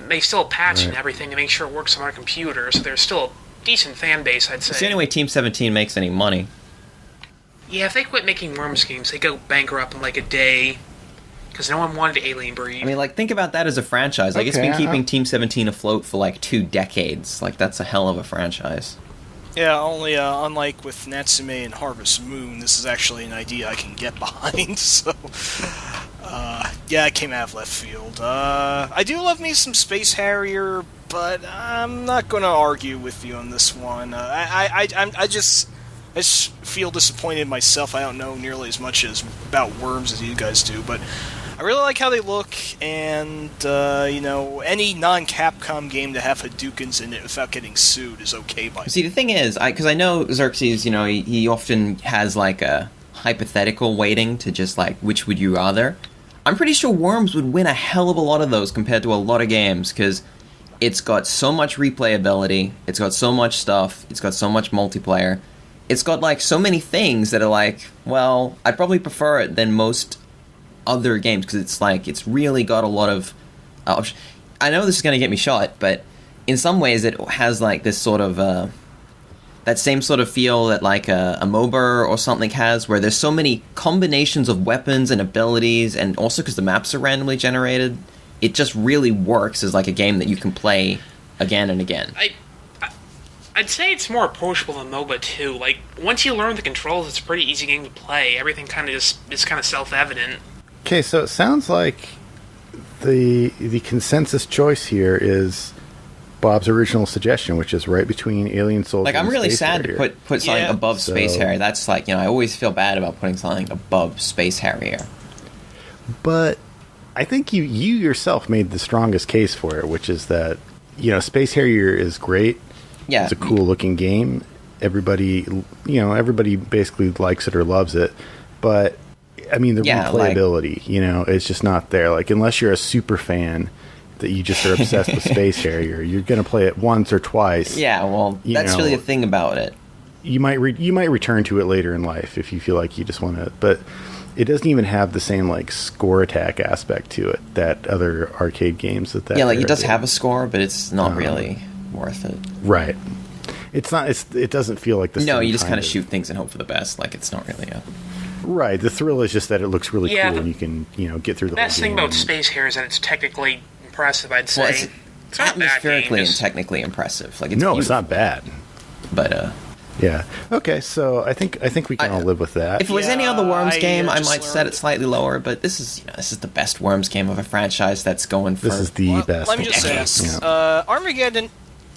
[SPEAKER 2] they still patch and everything to make sure it works on our computer, so there's still a decent fan base, I'd say.
[SPEAKER 3] It's the only way Team 17 makes any money.
[SPEAKER 2] Yeah, if they quit making Worms games, they go bankrupt in a day, because no one wanted Alien Breed.
[SPEAKER 3] Think about that as a franchise. It's been keeping Team 17 afloat for 2 decades. That's a hell of a franchise.
[SPEAKER 4] Yeah, only unlike with Natsume and Harvest Moon, this is actually an idea I can get behind. So, yeah, it came out of left field. I do love me some Space Harrier, but I'm not going to argue with you on this one. I just feel disappointed myself. I don't know nearly as much about Worms as you guys do, but I really like how they look, and, any non-Capcom game to have Hadoukens in it without getting sued is okay by me.
[SPEAKER 3] See, the thing is, because I know Xerxes, he often has, like, a hypothetical weighting to just, like, which would you rather. I'm pretty sure Worms would win a hell of a lot of those compared to a lot of games, because it's got so much replayability, it's got so much stuff, it's got so much multiplayer, it's got, like, so many things that are like, well, I'd probably prefer it than most other games, because it's really got a lot of I know this is going to get me shot, but in some ways it has like this sort of that same sort of feel that like a MOBA or something has, where there's so many combinations of weapons and abilities, and also because the maps are randomly generated, it just really works as like a game that you can play again and again.
[SPEAKER 2] I'd say it's more approachable than MOBA too. Like, once you learn the controls, it's a pretty easy game to play. Everything kind of is kind of self-evident.
[SPEAKER 1] Okay, so it sounds like the consensus choice here is Bob's original suggestion, which is right between Alien Soldier.
[SPEAKER 3] Like, I'm
[SPEAKER 1] and
[SPEAKER 3] really
[SPEAKER 1] Space
[SPEAKER 3] sad
[SPEAKER 1] Harrier.
[SPEAKER 3] to put something above Space Harrier. That's like, I always feel bad about putting something above Space Harrier.
[SPEAKER 1] But I think you yourself made the strongest case for it, which is that Space Harrier is great.
[SPEAKER 3] Yeah,
[SPEAKER 1] it's a cool looking game. Everybody basically likes it or loves it, but I mean, the replayability, it's just not there. Like, unless you're a super fan that you just are obsessed with Space Harrier, you're going to play it once or twice.
[SPEAKER 3] Yeah, well, that's really the thing about it.
[SPEAKER 1] You might return to it later in life if you feel like you just want to, but it doesn't even have the same like score attack aspect to it that other arcade games that
[SPEAKER 3] yeah, like it does have a score, but it's not really worth it.
[SPEAKER 1] Right. It's not. It doesn't feel like the.
[SPEAKER 3] No, you just kind of shoot things and hope for the best. Like, it's not really a.
[SPEAKER 1] Right. The thrill is just that it looks really cool, and you can get through the whole game.
[SPEAKER 2] The best thing about Space Harrier is that it's technically impressive. I'd say
[SPEAKER 3] it's not atmospherically and technically impressive. Like, it's
[SPEAKER 1] no,
[SPEAKER 3] beautiful.
[SPEAKER 1] It's not bad.
[SPEAKER 3] But
[SPEAKER 1] yeah. Okay. So I think we can all live with that.
[SPEAKER 3] If it was any other Worms game, I might set it slightly lower. But this is the best Worms game of a franchise that's going for.
[SPEAKER 1] This is the best.
[SPEAKER 4] Let me just ask.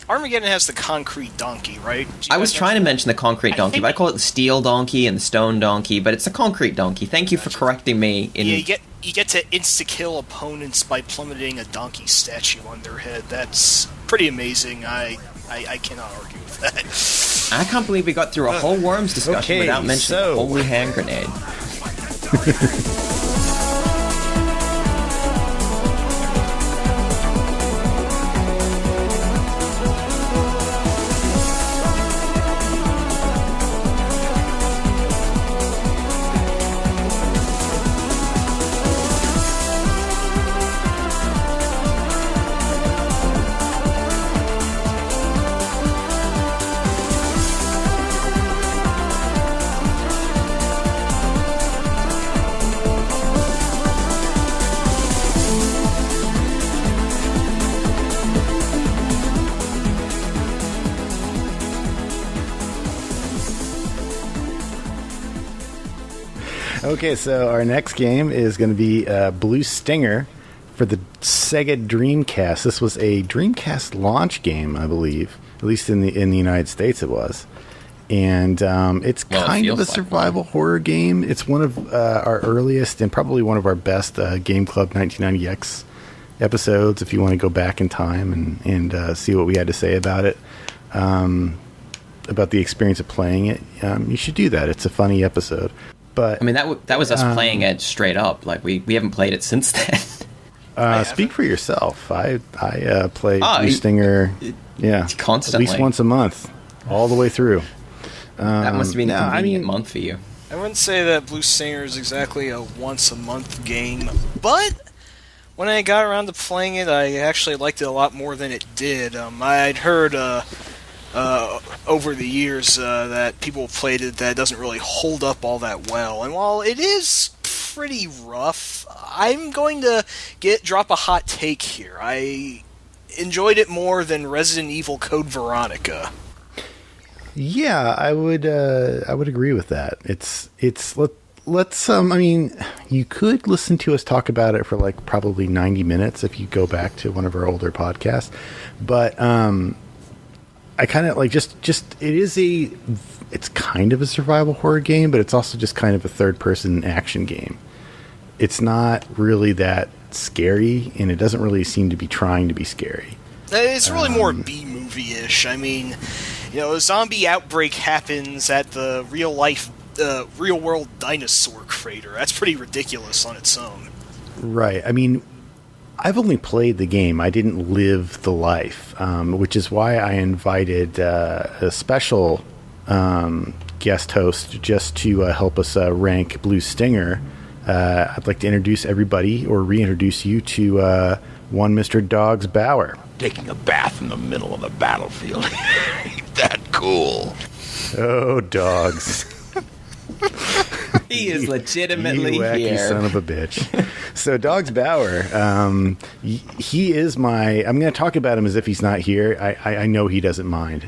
[SPEAKER 4] Armageddon has the concrete donkey, right?
[SPEAKER 3] I was trying to mention the concrete donkey, but I call it the steel donkey and the stone donkey, but it's a concrete donkey. Thank you for correcting me.
[SPEAKER 4] Yeah, you get to insta-kill opponents by plummeting a donkey statue on their head. That's pretty amazing. I cannot argue with that.
[SPEAKER 3] I can't believe we got through a whole Worms discussion without mentioning a holy hand grenade.
[SPEAKER 1] Okay, so our next game is going to be Blue Stinger for the Sega Dreamcast. This was a Dreamcast launch game, I believe. At least in the United States it was. And it's kind of a survival horror game. It's one of our earliest and probably one of our best Game Club 1990X episodes, if you want to go back in time and see what we had to say about it. About the experience of playing it. You should do that. It's a funny episode. But
[SPEAKER 3] I mean, that was us playing it straight up. Like, we haven't played it since then.
[SPEAKER 1] Speak for yourself. I play Blue Stinger
[SPEAKER 3] constantly.
[SPEAKER 1] At least once a month, all the way through.
[SPEAKER 3] That must have been a convenient month for you.
[SPEAKER 4] I wouldn't say that Blue Stinger is exactly a once-a-month game, but when I got around to playing it, I actually liked it a lot more than it did. I'd heard over the years that people played it that it doesn't really hold up all that well. And while it is pretty rough, I'm going to drop a hot take here. I enjoyed it more than Resident Evil Code Veronica.
[SPEAKER 1] Yeah, I would agree with that. Let's I mean, you could listen to us talk about it for like probably 90 minutes if you go back to one of our older podcasts. But I kind of like just it's kind of a survival horror game, but it's also just kind of a third person action game. It's not really that scary, and it doesn't really seem to be trying to be scary.
[SPEAKER 4] It's really more B-movie-ish. I mean, a zombie outbreak happens at the real-world dinosaur crater. That's pretty ridiculous on its own.
[SPEAKER 1] Right. I mean, I've only played the game. I didn't live the life, which is why I invited a special guest host just to help us rank Blue Stinger. I'd like to introduce everybody, or reintroduce you to one Mr. Dogs Bauer.
[SPEAKER 5] Taking a bath in the middle of the battlefield. Ain't that cool?
[SPEAKER 1] Oh, Dogs.
[SPEAKER 3] He is legitimately
[SPEAKER 1] you wacky
[SPEAKER 3] here.
[SPEAKER 1] Son of a bitch. So Dogs Bauer, he is my... I'm going to talk about him as if he's not here. I know he doesn't mind.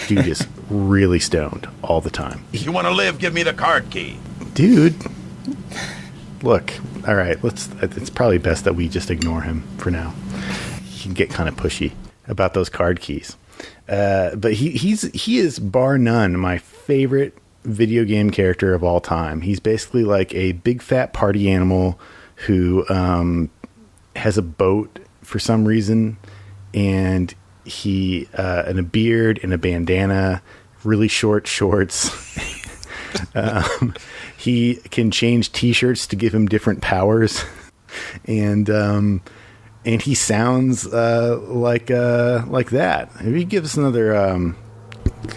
[SPEAKER 1] Dude is really stoned all the time.
[SPEAKER 5] If you want to live, give me the card key.
[SPEAKER 1] Dude, look, all right, it's probably best that we just ignore him for now. He can get kind of pushy about those card keys. But he is bar none my favorite video game character of all time. He's basically like a big fat party animal who has a boat for some reason, and he and a beard and a bandana, really short shorts. He can change t-shirts to give him different powers, and he sounds like that. If you give us another,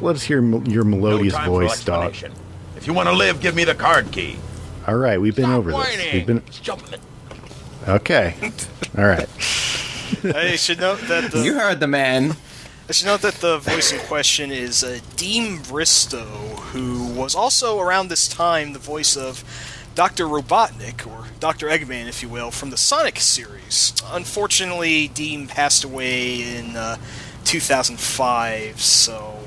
[SPEAKER 1] let us hear your melodious voice, Dog.
[SPEAKER 5] If you want to live, give me the card key.
[SPEAKER 1] All right, we've been
[SPEAKER 5] Stop
[SPEAKER 1] over
[SPEAKER 5] whining.
[SPEAKER 1] this. We've been
[SPEAKER 5] It's jumping.
[SPEAKER 1] okay. All right.
[SPEAKER 4] I should note that
[SPEAKER 3] You heard the man.
[SPEAKER 4] the voice in question is Dean Bristow, who was also around this time the voice of Dr. Robotnik, or Dr. Eggman, if you will, from the Sonic series. Unfortunately, Dean passed away in 2005, so,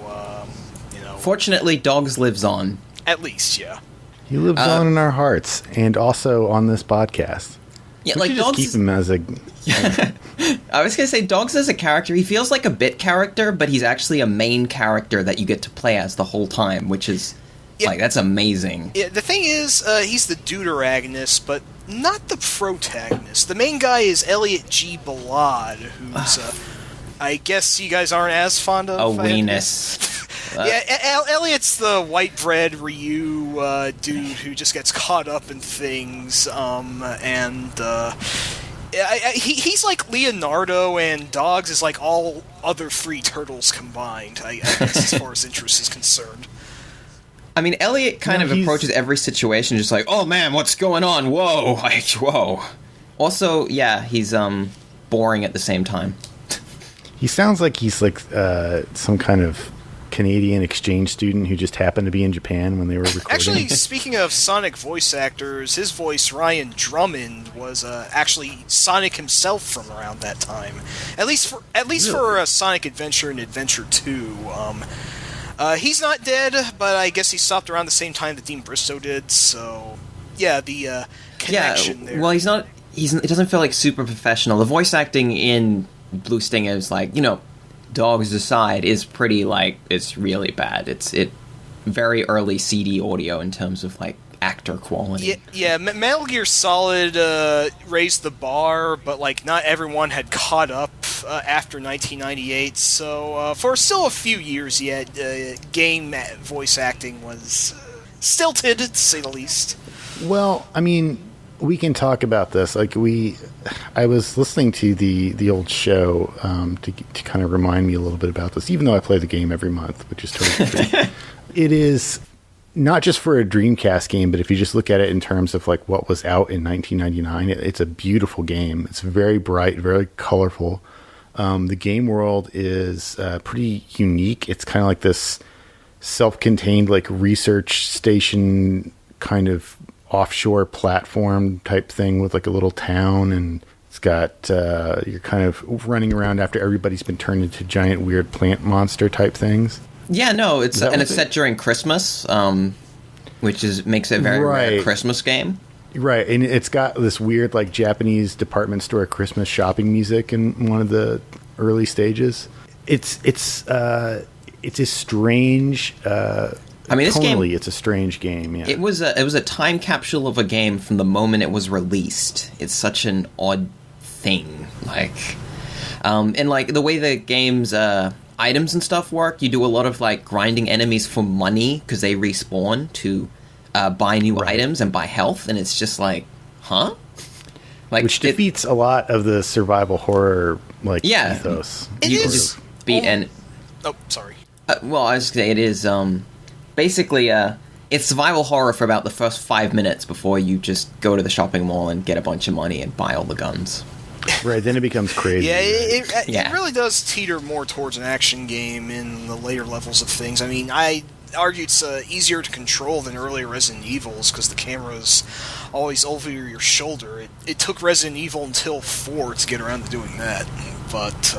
[SPEAKER 3] Fortunately, Dogs lives on.
[SPEAKER 4] At least, yeah.
[SPEAKER 1] He lives on in our hearts, and also on this podcast.
[SPEAKER 3] Yeah,
[SPEAKER 1] We
[SPEAKER 3] like
[SPEAKER 1] should just
[SPEAKER 3] Dogs.
[SPEAKER 1] keep him as a...
[SPEAKER 3] I was gonna say Dogs as a character. He feels like a bit character, but he's actually a main character that you get to play as the whole time, which is like that's amazing.
[SPEAKER 4] Yeah, the thing is, he's the deuteragonist, but not the protagonist. The main guy is Elliot G. Balad, who's, I guess you guys aren't as fond of.
[SPEAKER 3] A weenus.
[SPEAKER 4] Yeah, Elliot's the white bread Ryu dude who just gets caught up in things, he's like Leonardo, and Dogs is like all other three turtles combined, I guess, as far as interest is concerned.
[SPEAKER 3] I mean, Elliot kind of approaches every situation just like, oh man, what's going on? Whoa, like, whoa. Also, yeah, he's boring at the same time.
[SPEAKER 1] He sounds like he's like some kind of Canadian exchange student who just happened to be in Japan when they were recording.
[SPEAKER 4] Actually, speaking of Sonic voice actors, his voice, Ryan Drummond, was actually Sonic himself from around that time. At least for Sonic Adventure and Adventure 2. He's not dead, but I guess he stopped around the same time that Dean Bristow did. So, yeah, the connection there.
[SPEAKER 3] Well, he's not. It doesn't feel like super professional. The voice acting in Blue Stinger is like, Dogs aside, is pretty like it's really bad. It's very early CD audio in terms of like actor quality.
[SPEAKER 4] Yeah. Metal Gear Solid raised the bar, but like not everyone had caught up after 1998. So for still a few years yet, game voice acting was stilted, to say the least.
[SPEAKER 1] Well, I mean, we can talk about this. Like I was listening to the old show to kind of remind me a little bit about this, even though I play the game every month, which is totally true. It is not just for a Dreamcast game, but if you just look at it in terms of like what was out in 1999, it's a beautiful game. It's very bright, very colorful. The game world is pretty unique. It's kind of like this self-contained like research station kind of offshore platform type thing with like a little town, and it's got you're kind of running around after everybody's been turned into giant weird plant monster type things.
[SPEAKER 3] Yeah, no, it's
[SPEAKER 1] that
[SPEAKER 3] and
[SPEAKER 1] was
[SPEAKER 3] it's
[SPEAKER 1] it?
[SPEAKER 3] set during Christmas, which makes it a very rare
[SPEAKER 1] Right.
[SPEAKER 3] Christmas game.
[SPEAKER 1] Right, and it's got this weird like Japanese department store Christmas shopping music in one of the early stages. It's a strange.
[SPEAKER 3] I mean, this game,
[SPEAKER 1] tonally, it's a strange game. Yeah,
[SPEAKER 3] it was a time capsule of a game from the moment it was released. It's such an odd thing, and like the way the game's items and stuff work. You do a lot of like grinding enemies for money because they respawn to buy new items and buy health, and it's just like, huh? Like,
[SPEAKER 1] which defeats a lot of the survival horror ethos.
[SPEAKER 3] You can
[SPEAKER 4] is
[SPEAKER 3] just beat and.
[SPEAKER 4] Oh, sorry.
[SPEAKER 3] Well, I was gonna say it is basically it's survival horror for about the first 5 minutes before you just go to the shopping mall and get a bunch of money and buy all the guns.
[SPEAKER 1] Right, then it becomes crazy.
[SPEAKER 4] Yeah,
[SPEAKER 1] right?
[SPEAKER 3] Yeah.
[SPEAKER 4] it really does teeter more towards an action game in the later levels of things. I mean, I argue it's easier to control than earlier Resident Evils because the camera's always over your shoulder. It took Resident Evil until 4 to get around to doing that, but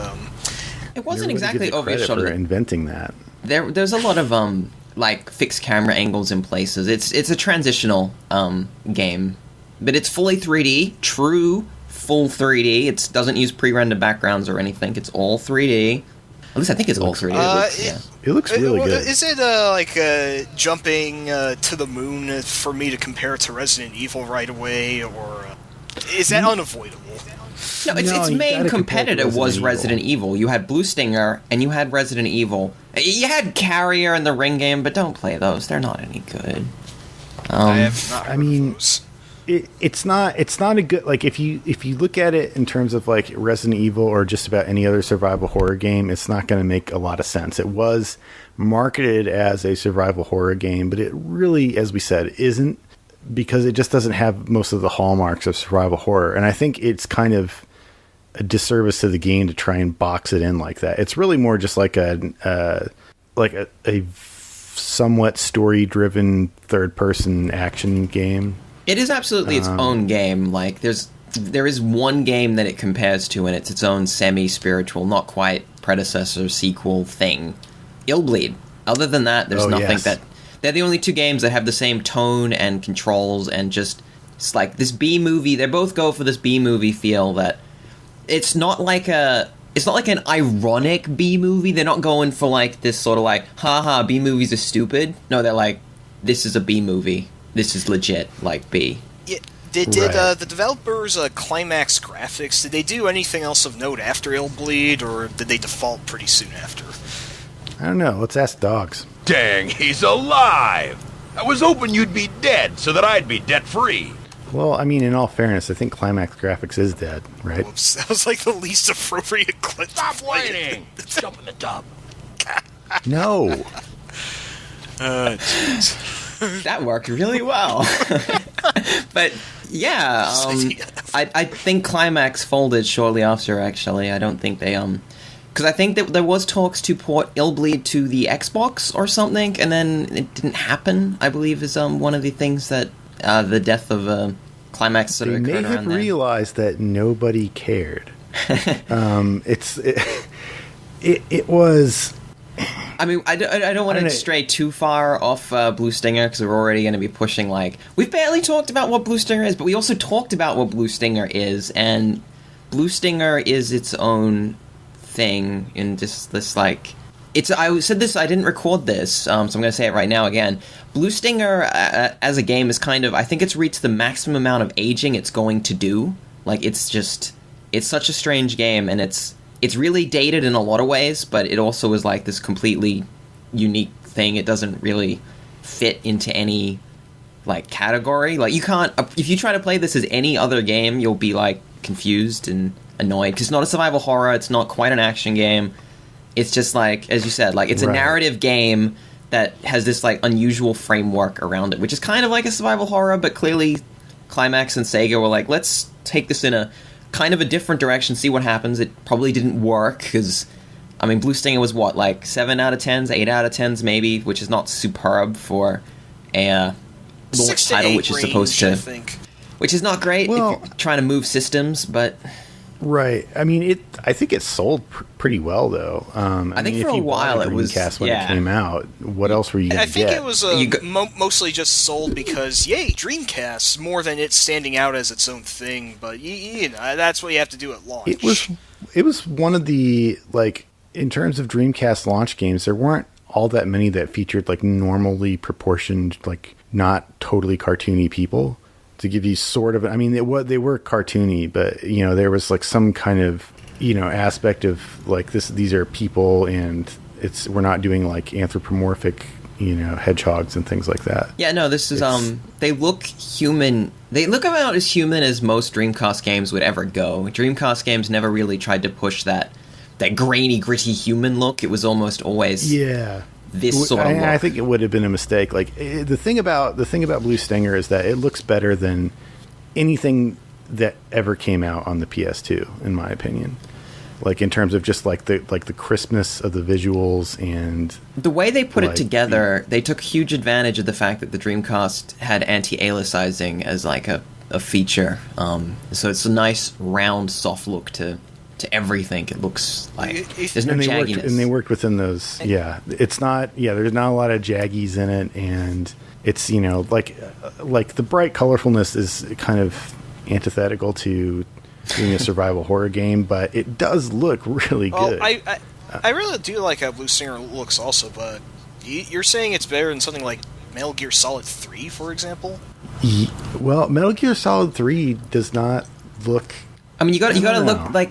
[SPEAKER 3] It wasn't
[SPEAKER 1] Everybody
[SPEAKER 3] exactly
[SPEAKER 1] gives it
[SPEAKER 3] over your
[SPEAKER 1] credit
[SPEAKER 3] shoulder.
[SPEAKER 1] for inventing that.
[SPEAKER 3] There's a lot of like fixed camera angles in places. It's a transitional game, but it's fully 3D, true full 3D. It doesn't use pre-rendered backgrounds or anything. It's all 3D. At least I think it's all 3D.
[SPEAKER 1] It looks really good.
[SPEAKER 4] Is it like jumping to the moon for me to compare it to Resident Evil right away, or is that unavoidable?
[SPEAKER 3] No, its
[SPEAKER 1] No, you gotta
[SPEAKER 3] main
[SPEAKER 1] compare it to
[SPEAKER 3] competitor was
[SPEAKER 1] Resident
[SPEAKER 3] Resident Evil. You had Blue Stinger, and you had Resident Evil. You had Carrier and the Ring game, but don't play those. They're not any good.
[SPEAKER 4] I have not heard of those.
[SPEAKER 1] It's not a good, like, if you look at it in terms of like Resident Evil or just about any other survival horror game, it's not going to make a lot of sense. It was marketed as a survival horror game, but it really, as we said, isn't, because it just doesn't have most of the hallmarks of survival horror. And I think it's kind of a disservice to the game to try and box it in like that. It's really more just like a somewhat story-driven third-person action game.
[SPEAKER 3] It is absolutely its own game. Like, there is one game that it compares to, and it's its own semi-spiritual, not quite predecessor, sequel thing. Illbleed. Other than that, there's nothing
[SPEAKER 1] yes.
[SPEAKER 3] that... They're the only two games that have the same tone and controls and just... It's like this B-movie... They both go for this B-movie feel that... It's not like a... It's not like an ironic B-movie. They're not going for like this sort of like, haha, B-movies are stupid. No, they're like, this is a B-movie. This is legit, like B.
[SPEAKER 4] Yeah, did
[SPEAKER 1] Right.
[SPEAKER 4] the developers Climax Graphics, did they do anything else of note after Illbleed, or did they default pretty soon after?
[SPEAKER 1] I don't know. Let's ask dogs.
[SPEAKER 5] Dang, he's alive! I was hoping you'd be dead so that I'd be debt-free.
[SPEAKER 1] Well, I mean, in all fairness, I think Climax Graphics is dead, right?
[SPEAKER 4] Whoops, that was like the least appropriate clip.
[SPEAKER 5] Stop whining! Jump in the tub.
[SPEAKER 1] No.
[SPEAKER 4] Jeez.
[SPEAKER 3] That worked really well. But yeah, I think Climax folded shortly after. Actually, I don't think they because I think that there was talks to port Illbleed to the Xbox or something, and then it didn't happen. I believe is one of the things that the death of Climax sort
[SPEAKER 1] They
[SPEAKER 3] of
[SPEAKER 1] may
[SPEAKER 3] occurred
[SPEAKER 1] have
[SPEAKER 3] around there.
[SPEAKER 1] realized that nobody cared. It was.
[SPEAKER 3] I mean, I don't want
[SPEAKER 1] I
[SPEAKER 3] to
[SPEAKER 1] don't know.
[SPEAKER 3] stray too far off Blue Stinger because we're already going to be pushing, like... We've barely talked about what Blue Stinger is, but we also talked about what Blue Stinger is, and Blue Stinger is its own thing in just this, like... I said this, I didn't record this, so I'm going to say it right now again. Blue Stinger, as a game, is kind of... I think it's reached the maximum amount of aging it's going to do. Like, it's just... It's such a strange game, and it's really dated in a lot of ways, but it also is like this completely unique thing. It doesn't really fit into any like category. Like, you can't, if you try to play this as any other game, you'll be like confused and annoyed because it's not a survival horror. It's not quite an action game. It's just like, as you said, like it's a
[SPEAKER 1] Right.
[SPEAKER 3] narrative game that has this like unusual framework around it, which is kind of like a survival horror, but clearly Climax and Sega were like, let's take this in a kind of a different direction, see what happens. It probably didn't work because, I mean, Blue Stinger was what, like 7 out of 10s, 8 out of 10s maybe, which is not superb for a launch
[SPEAKER 4] 6 to
[SPEAKER 3] title,
[SPEAKER 4] 8
[SPEAKER 3] which is
[SPEAKER 4] range,
[SPEAKER 3] supposed
[SPEAKER 4] I
[SPEAKER 3] to,
[SPEAKER 4] think.
[SPEAKER 3] which is not great
[SPEAKER 1] Well-
[SPEAKER 3] if you're trying to move systems, but
[SPEAKER 1] Right. I mean, I think it sold pretty well, though.
[SPEAKER 3] I think
[SPEAKER 1] mean,
[SPEAKER 3] for
[SPEAKER 1] if
[SPEAKER 3] a
[SPEAKER 1] you
[SPEAKER 3] while
[SPEAKER 1] bought a
[SPEAKER 3] it was
[SPEAKER 1] Dreamcast when it came out. What else were you going
[SPEAKER 4] I
[SPEAKER 1] to
[SPEAKER 4] think
[SPEAKER 1] get?
[SPEAKER 4] it was mostly just sold because, yay, Dreamcast, more than it standing out as its own thing. But you know, that's what you have to do at launch.
[SPEAKER 1] It was one of the, like, in terms of Dreamcast launch games, there weren't all that many that featured like normally proportioned, like not totally cartoony people. To give you sort of, I mean, they were cartoony, but you know, there was like some kind of, you know, aspect of like these are people, and we're not doing like anthropomorphic, you know, hedgehogs and things like that.
[SPEAKER 3] Yeah, no, this is they look human. They look about as human as most Dreamcast games would ever go. Dreamcast games never really tried to push that grainy, gritty human look. It was almost always this sort of look.
[SPEAKER 1] I think it would have been a mistake. Like the thing about Blue Stinger is that it looks better than anything that ever came out on the PS2, in my opinion. Like in terms of just like the crispness of the visuals and
[SPEAKER 3] the way they put it together, they took huge advantage of the fact that the Dreamcast had anti-aliasing as like a feature. So it's a nice round, soft look to everything. It looks like there's no jagginess.
[SPEAKER 1] And they worked within those. Yeah, it's not. Yeah, there's not a lot of jaggies in it, and it's, you know, like the bright colorfulness is kind of antithetical to being a survival horror game, but it does look really good.
[SPEAKER 4] I really do like how Blue Stinger looks also, but you're saying it's better than something like Metal Gear Solid 3, for example?
[SPEAKER 1] Well, Metal Gear Solid 3 does not look.
[SPEAKER 3] I mean, you got to look like,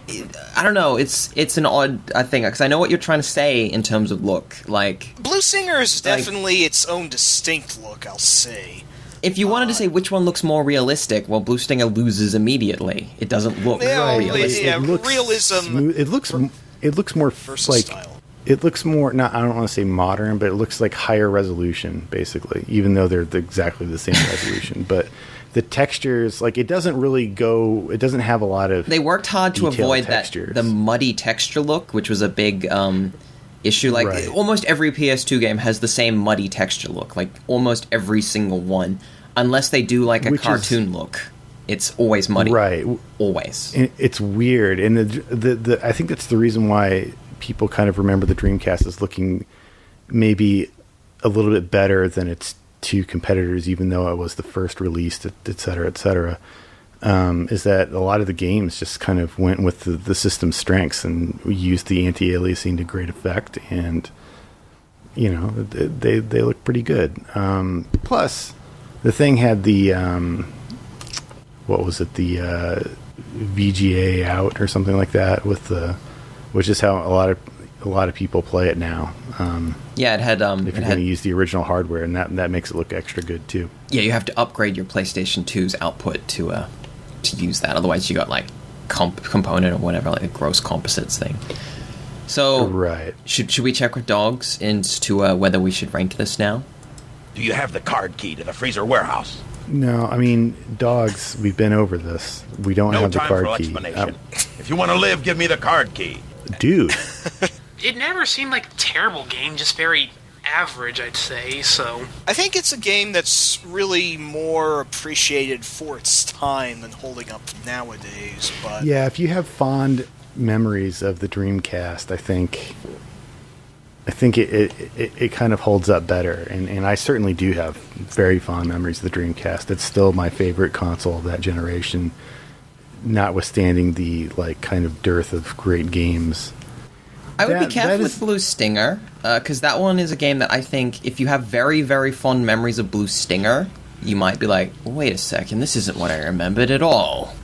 [SPEAKER 3] I don't know. It's an odd thing, because I know what you're trying to say in terms of look. Like
[SPEAKER 4] Blue Stinger is definitely its own distinct look, I'll say.
[SPEAKER 3] If you wanted to say which one looks more realistic, well, Blue Stinger loses immediately. It doesn't look realistic.
[SPEAKER 4] Yeah, realism.
[SPEAKER 1] It looks more like
[SPEAKER 4] style.
[SPEAKER 1] It looks more. Not, I don't want to say modern, but it looks like higher resolution, basically. Even though they're exactly the same resolution, but the textures, like, it doesn't really go. It doesn't have a lot of.
[SPEAKER 3] They worked hard to avoid
[SPEAKER 1] textures.
[SPEAKER 3] the muddy texture look, which was a big issue. Like almost every PS2 game has the same muddy texture look. Like almost every single one, unless they do like a cartoon look. It's always muddy.
[SPEAKER 1] Right.
[SPEAKER 3] Always.
[SPEAKER 1] It's weird, and the I think that's the reason why people kind of remember the Dreamcast as looking maybe a little bit better than its two competitors, even though it was the first released, et cetera, et cetera. Is that a lot of the games just kind of went with the system's strengths and used the anti-aliasing to great effect, and you know, they look pretty good. Plus, the thing had the what was it, the VGA out or something like that, which is how a lot of people play it now.
[SPEAKER 3] Yeah, it had.
[SPEAKER 1] If you're going to use the original hardware, and that makes it look extra good too. Yeah,
[SPEAKER 3] you have to upgrade your PlayStation 2's output to use that. Otherwise, you got like component or whatever, like a gross composites thing. So,
[SPEAKER 1] right.
[SPEAKER 3] Should we check with dogs into whether we should rank this now?
[SPEAKER 5] Do you have the card key to the freezer warehouse?
[SPEAKER 1] No, I mean, dogs, we've been over this. We don't have the card key.
[SPEAKER 5] If you want to live, give me the card key.
[SPEAKER 1] Dude.
[SPEAKER 2] It never seemed like a terrible game, just very average, I'd say, so.
[SPEAKER 4] I think it's a game that's really more appreciated for its time than holding up nowadays, but.
[SPEAKER 1] Yeah, if you have fond memories of the Dreamcast, I think it kind of holds up better, and I certainly do have very fond memories of the Dreamcast. It's still my favorite console of that generation, notwithstanding the like kind of dearth of great games.
[SPEAKER 3] I would be careful with Blue Stinger, because that one is a game that I think if you have very, very fond memories of Blue Stinger, you might be like, wait a second, this isn't what I remembered at all.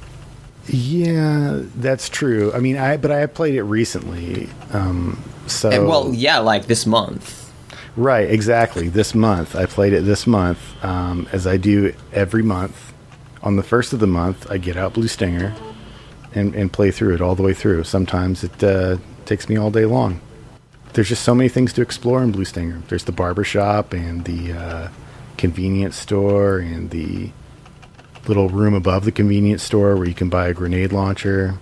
[SPEAKER 1] Yeah, that's true. I mean, I played it recently,
[SPEAKER 3] like this month.
[SPEAKER 1] Right, exactly. This month. I played it this month, as I do every month. On the first of the month, I get out Blue Stinger and play through it all the way through. Sometimes it takes me all day long. There's just so many things to explore in Blue Stinger. There's the barbershop and the convenience store and the little room above the convenience store where you can buy a grenade launcher.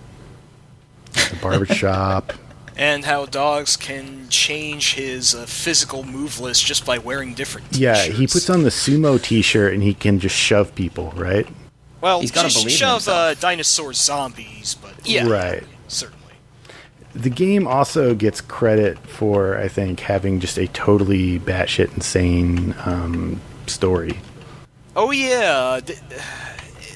[SPEAKER 1] The barbershop.
[SPEAKER 4] And how dogs can change his physical move list just by wearing different t-shirts.
[SPEAKER 1] Yeah, he puts on the sumo t-shirt and he can just shove people, right?
[SPEAKER 4] Well,
[SPEAKER 3] He's gotta believe in
[SPEAKER 4] shove
[SPEAKER 3] himself.
[SPEAKER 4] dinosaur zombies, but yeah,
[SPEAKER 1] Right.
[SPEAKER 4] certainly.
[SPEAKER 1] The game also gets credit for, I think, having just a totally batshit insane story.
[SPEAKER 4] Oh yeah,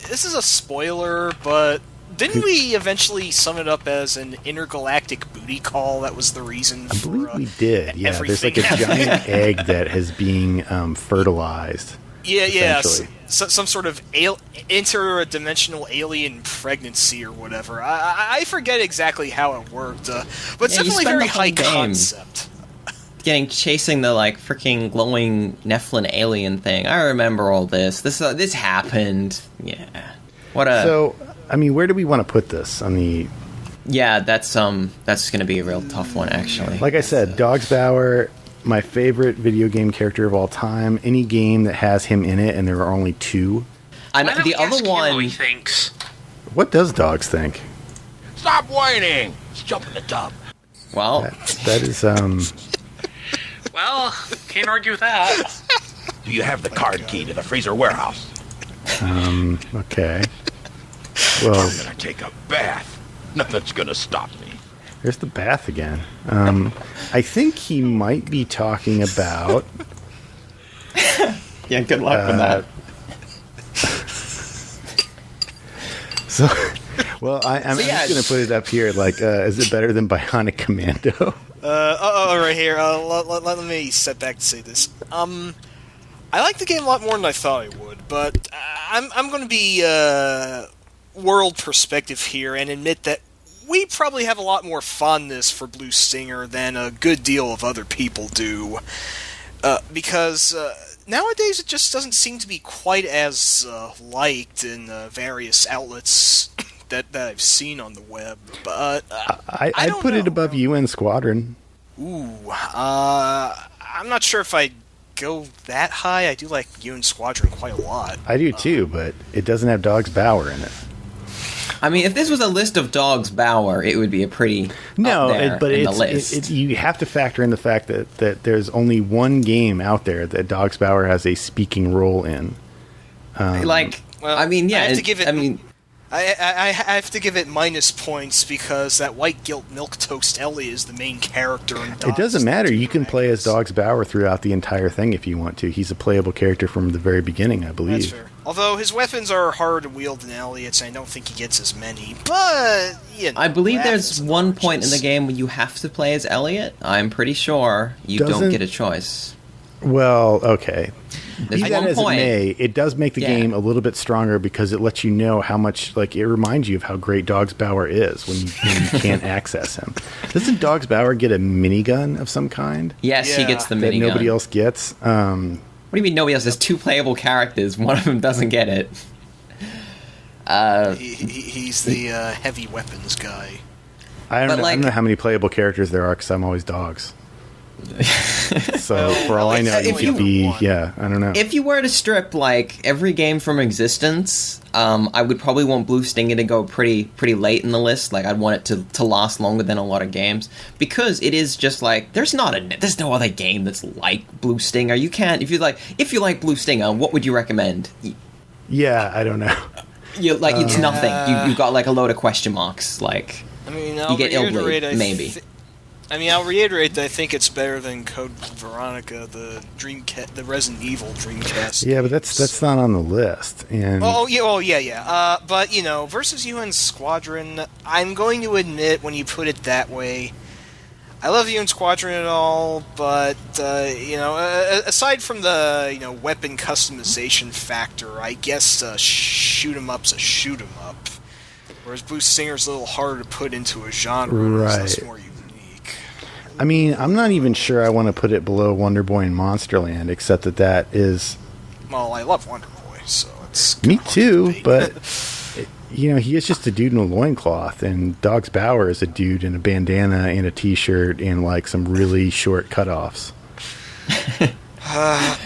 [SPEAKER 4] this is a spoiler, but didn't we eventually sum it up as an intergalactic booty call? That was the reason
[SPEAKER 1] I
[SPEAKER 4] for
[SPEAKER 1] believe we did. Yeah, there's like a
[SPEAKER 4] everything.
[SPEAKER 1] giant egg that is being fertilized.
[SPEAKER 4] Yeah,
[SPEAKER 1] essentially.
[SPEAKER 4] some sort of interdimensional alien pregnancy or whatever. I forget exactly how it worked, but it's
[SPEAKER 3] Yeah, you
[SPEAKER 4] definitely
[SPEAKER 3] spend
[SPEAKER 4] very
[SPEAKER 3] the whole
[SPEAKER 4] high
[SPEAKER 3] game
[SPEAKER 4] concept.
[SPEAKER 3] Chasing the like freaking glowing Nephilim alien thing. I remember all this. This happened. Yeah. What a.
[SPEAKER 1] So, I mean, where do we want to put this on the?
[SPEAKER 3] Yeah, that's going to be a real tough one, actually.
[SPEAKER 1] Like I said, Dogs Bauer, my favorite video game character of all time. Any game that has him in it, and there are only 2.
[SPEAKER 3] And
[SPEAKER 2] Why don't
[SPEAKER 3] the
[SPEAKER 2] we ask
[SPEAKER 3] other
[SPEAKER 2] him what he
[SPEAKER 3] one.
[SPEAKER 2] thinks?
[SPEAKER 1] What does Dogs think?
[SPEAKER 5] Stop whining! Let's jump in the tub.
[SPEAKER 3] Well,
[SPEAKER 1] That is
[SPEAKER 2] Well, can't argue with that.
[SPEAKER 5] Do you have the card key to the freezer warehouse?
[SPEAKER 1] okay. Well,
[SPEAKER 5] I'm gonna take a bath. Nothing's gonna stop me.
[SPEAKER 1] there's the bath again. I think he might be talking about.
[SPEAKER 3] yeah, good luck with that.
[SPEAKER 1] So, well, I'm
[SPEAKER 3] yeah,
[SPEAKER 1] just going to put it up here. Like, is it better than Bionic Commando?
[SPEAKER 4] Right here. Let me step back to say this. I like the game a lot more than I thought I would, but I'm going to be world perspective here and admit that we probably have a lot more fondness for Blue Stinger than a good deal of other people do, because nowadays it just doesn't seem to be quite as liked in various outlets that I've seen on the web. But
[SPEAKER 1] I'd
[SPEAKER 4] don't
[SPEAKER 1] put it
[SPEAKER 4] know.
[SPEAKER 1] above UN Squadron.
[SPEAKER 4] Ooh, I'm not sure if I'd go that high. I do like UN Squadron quite a lot.
[SPEAKER 1] I do too, but it doesn't have Dogs Bauer in it.
[SPEAKER 3] I mean, if this was a list of Dogs Bauer, it would be a pretty up there
[SPEAKER 1] but
[SPEAKER 3] in the
[SPEAKER 1] it's
[SPEAKER 3] list.
[SPEAKER 1] you have to factor in the fact that there's only one game out there that Dogs Bauer has a speaking role in.
[SPEAKER 3] Like,
[SPEAKER 4] Well,
[SPEAKER 3] I mean, yeah.
[SPEAKER 4] I have to give it.
[SPEAKER 3] I mean,
[SPEAKER 4] I have to give it minus points because that White Guilt Milquetoast Ellie is the main character in Dogs.
[SPEAKER 1] It doesn't matter. You can play as Dogs Bauer throughout the entire thing if you want to. He's a playable character from the very beginning, I
[SPEAKER 4] That's
[SPEAKER 1] believe.
[SPEAKER 4] fair. Although his weapons are harder to wield than Elliot's, I don't think he gets as many. But you know,
[SPEAKER 3] I believe
[SPEAKER 4] apples
[SPEAKER 3] there's
[SPEAKER 4] and
[SPEAKER 3] one point in the
[SPEAKER 4] oranges.
[SPEAKER 3] game where you have to play as Elliot. I'm pretty sure you don't
[SPEAKER 1] Doesn't-
[SPEAKER 3] get a choice.
[SPEAKER 1] Well, okay.
[SPEAKER 3] There's
[SPEAKER 1] Be that
[SPEAKER 3] one
[SPEAKER 1] as it
[SPEAKER 3] point.
[SPEAKER 1] may, it does make the
[SPEAKER 3] Yeah.
[SPEAKER 1] game a little bit stronger because it lets you know how much, like, it reminds you of how great Dogs Bauer is when you can't access him. Doesn't Dogs Bauer get a minigun of some kind
[SPEAKER 3] Yes, he
[SPEAKER 4] Yeah.
[SPEAKER 3] gets the
[SPEAKER 1] that
[SPEAKER 3] minigun.
[SPEAKER 1] nobody else gets?
[SPEAKER 3] What do you mean nobody else? There's 2 playable characters. One of them doesn't get it.
[SPEAKER 4] He's the heavy weapons guy.
[SPEAKER 1] I don't
[SPEAKER 3] But,
[SPEAKER 1] know. I
[SPEAKER 3] like-
[SPEAKER 1] don't know how many playable characters there are because I'm always dogs. So for all I know,
[SPEAKER 4] if
[SPEAKER 1] you
[SPEAKER 4] you-
[SPEAKER 1] could be.
[SPEAKER 4] one.
[SPEAKER 1] Yeah, I don't know.
[SPEAKER 3] If you were to strip like every game from existence, I would probably want Blue Stinger to go pretty late in the list. Like I'd want it to last longer than a lot of games because it is just like there's no other game that's like Blue Stinger. You can't if you like Blue Stinger, what would you recommend?
[SPEAKER 1] Yeah, I don't know.
[SPEAKER 3] It's nothing. You got like a load of question marks. Like
[SPEAKER 4] I mean,
[SPEAKER 3] you get
[SPEAKER 4] reiterate,
[SPEAKER 3] Illblade, maybe.
[SPEAKER 4] I'll reiterate that I think it's better than Code Veronica, the Resident Evil Dreamcast.
[SPEAKER 1] Yeah, but that's not on the list. And
[SPEAKER 4] yeah. But you know, versus UN Squadron, I'm going to admit when you put it that way, I love UN Squadron and all, but aside from the weapon customization factor, I guess shoot 'em up's a shoot 'em up. Whereas Blue Stinger's a little harder to put into a genre,
[SPEAKER 1] Right.
[SPEAKER 4] it's more unique.
[SPEAKER 1] I mean, I'm not even sure I want to put it below Wonder Boy and Monsterland, except that is.
[SPEAKER 4] Well, I love Wonder Boy, so it's
[SPEAKER 1] Me
[SPEAKER 4] kinda hard to
[SPEAKER 1] too,
[SPEAKER 4] debate.
[SPEAKER 1] but he is just a dude in a loincloth, and Dogs Bauer is a dude in a bandana and a t-shirt and like some really short cutoffs.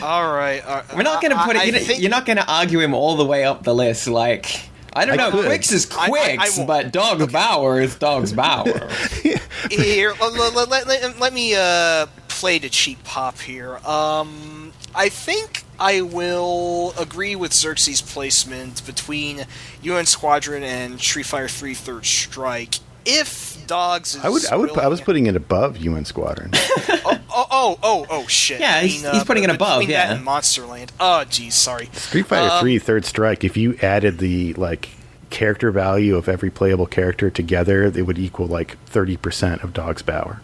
[SPEAKER 4] all right.
[SPEAKER 3] we're not gonna put
[SPEAKER 4] I
[SPEAKER 3] it.
[SPEAKER 4] think-
[SPEAKER 3] You're not gonna argue him all the way up the list. Like I don't
[SPEAKER 1] I
[SPEAKER 3] know.
[SPEAKER 1] could.
[SPEAKER 3] Quicks is
[SPEAKER 4] I
[SPEAKER 3] Quicks,
[SPEAKER 4] won't.
[SPEAKER 3] but Dogs Bauer is Dogs Bauer.
[SPEAKER 4] Here, let me play the cheap pop here. I think I will agree with Xerxes' placement between UN Squadron and Street Fighter 3 Third Strike. If Dogs is
[SPEAKER 1] I was putting it above UN Squadron.
[SPEAKER 4] Shit.
[SPEAKER 3] Yeah, he's putting it above,
[SPEAKER 4] between
[SPEAKER 3] yeah.
[SPEAKER 4] that and Monsterland. Oh, geez, sorry.
[SPEAKER 1] Street Fighter 3 Third Strike, if you added the, like, character value of every playable character together, it would equal, like, 30% of Dog's Power.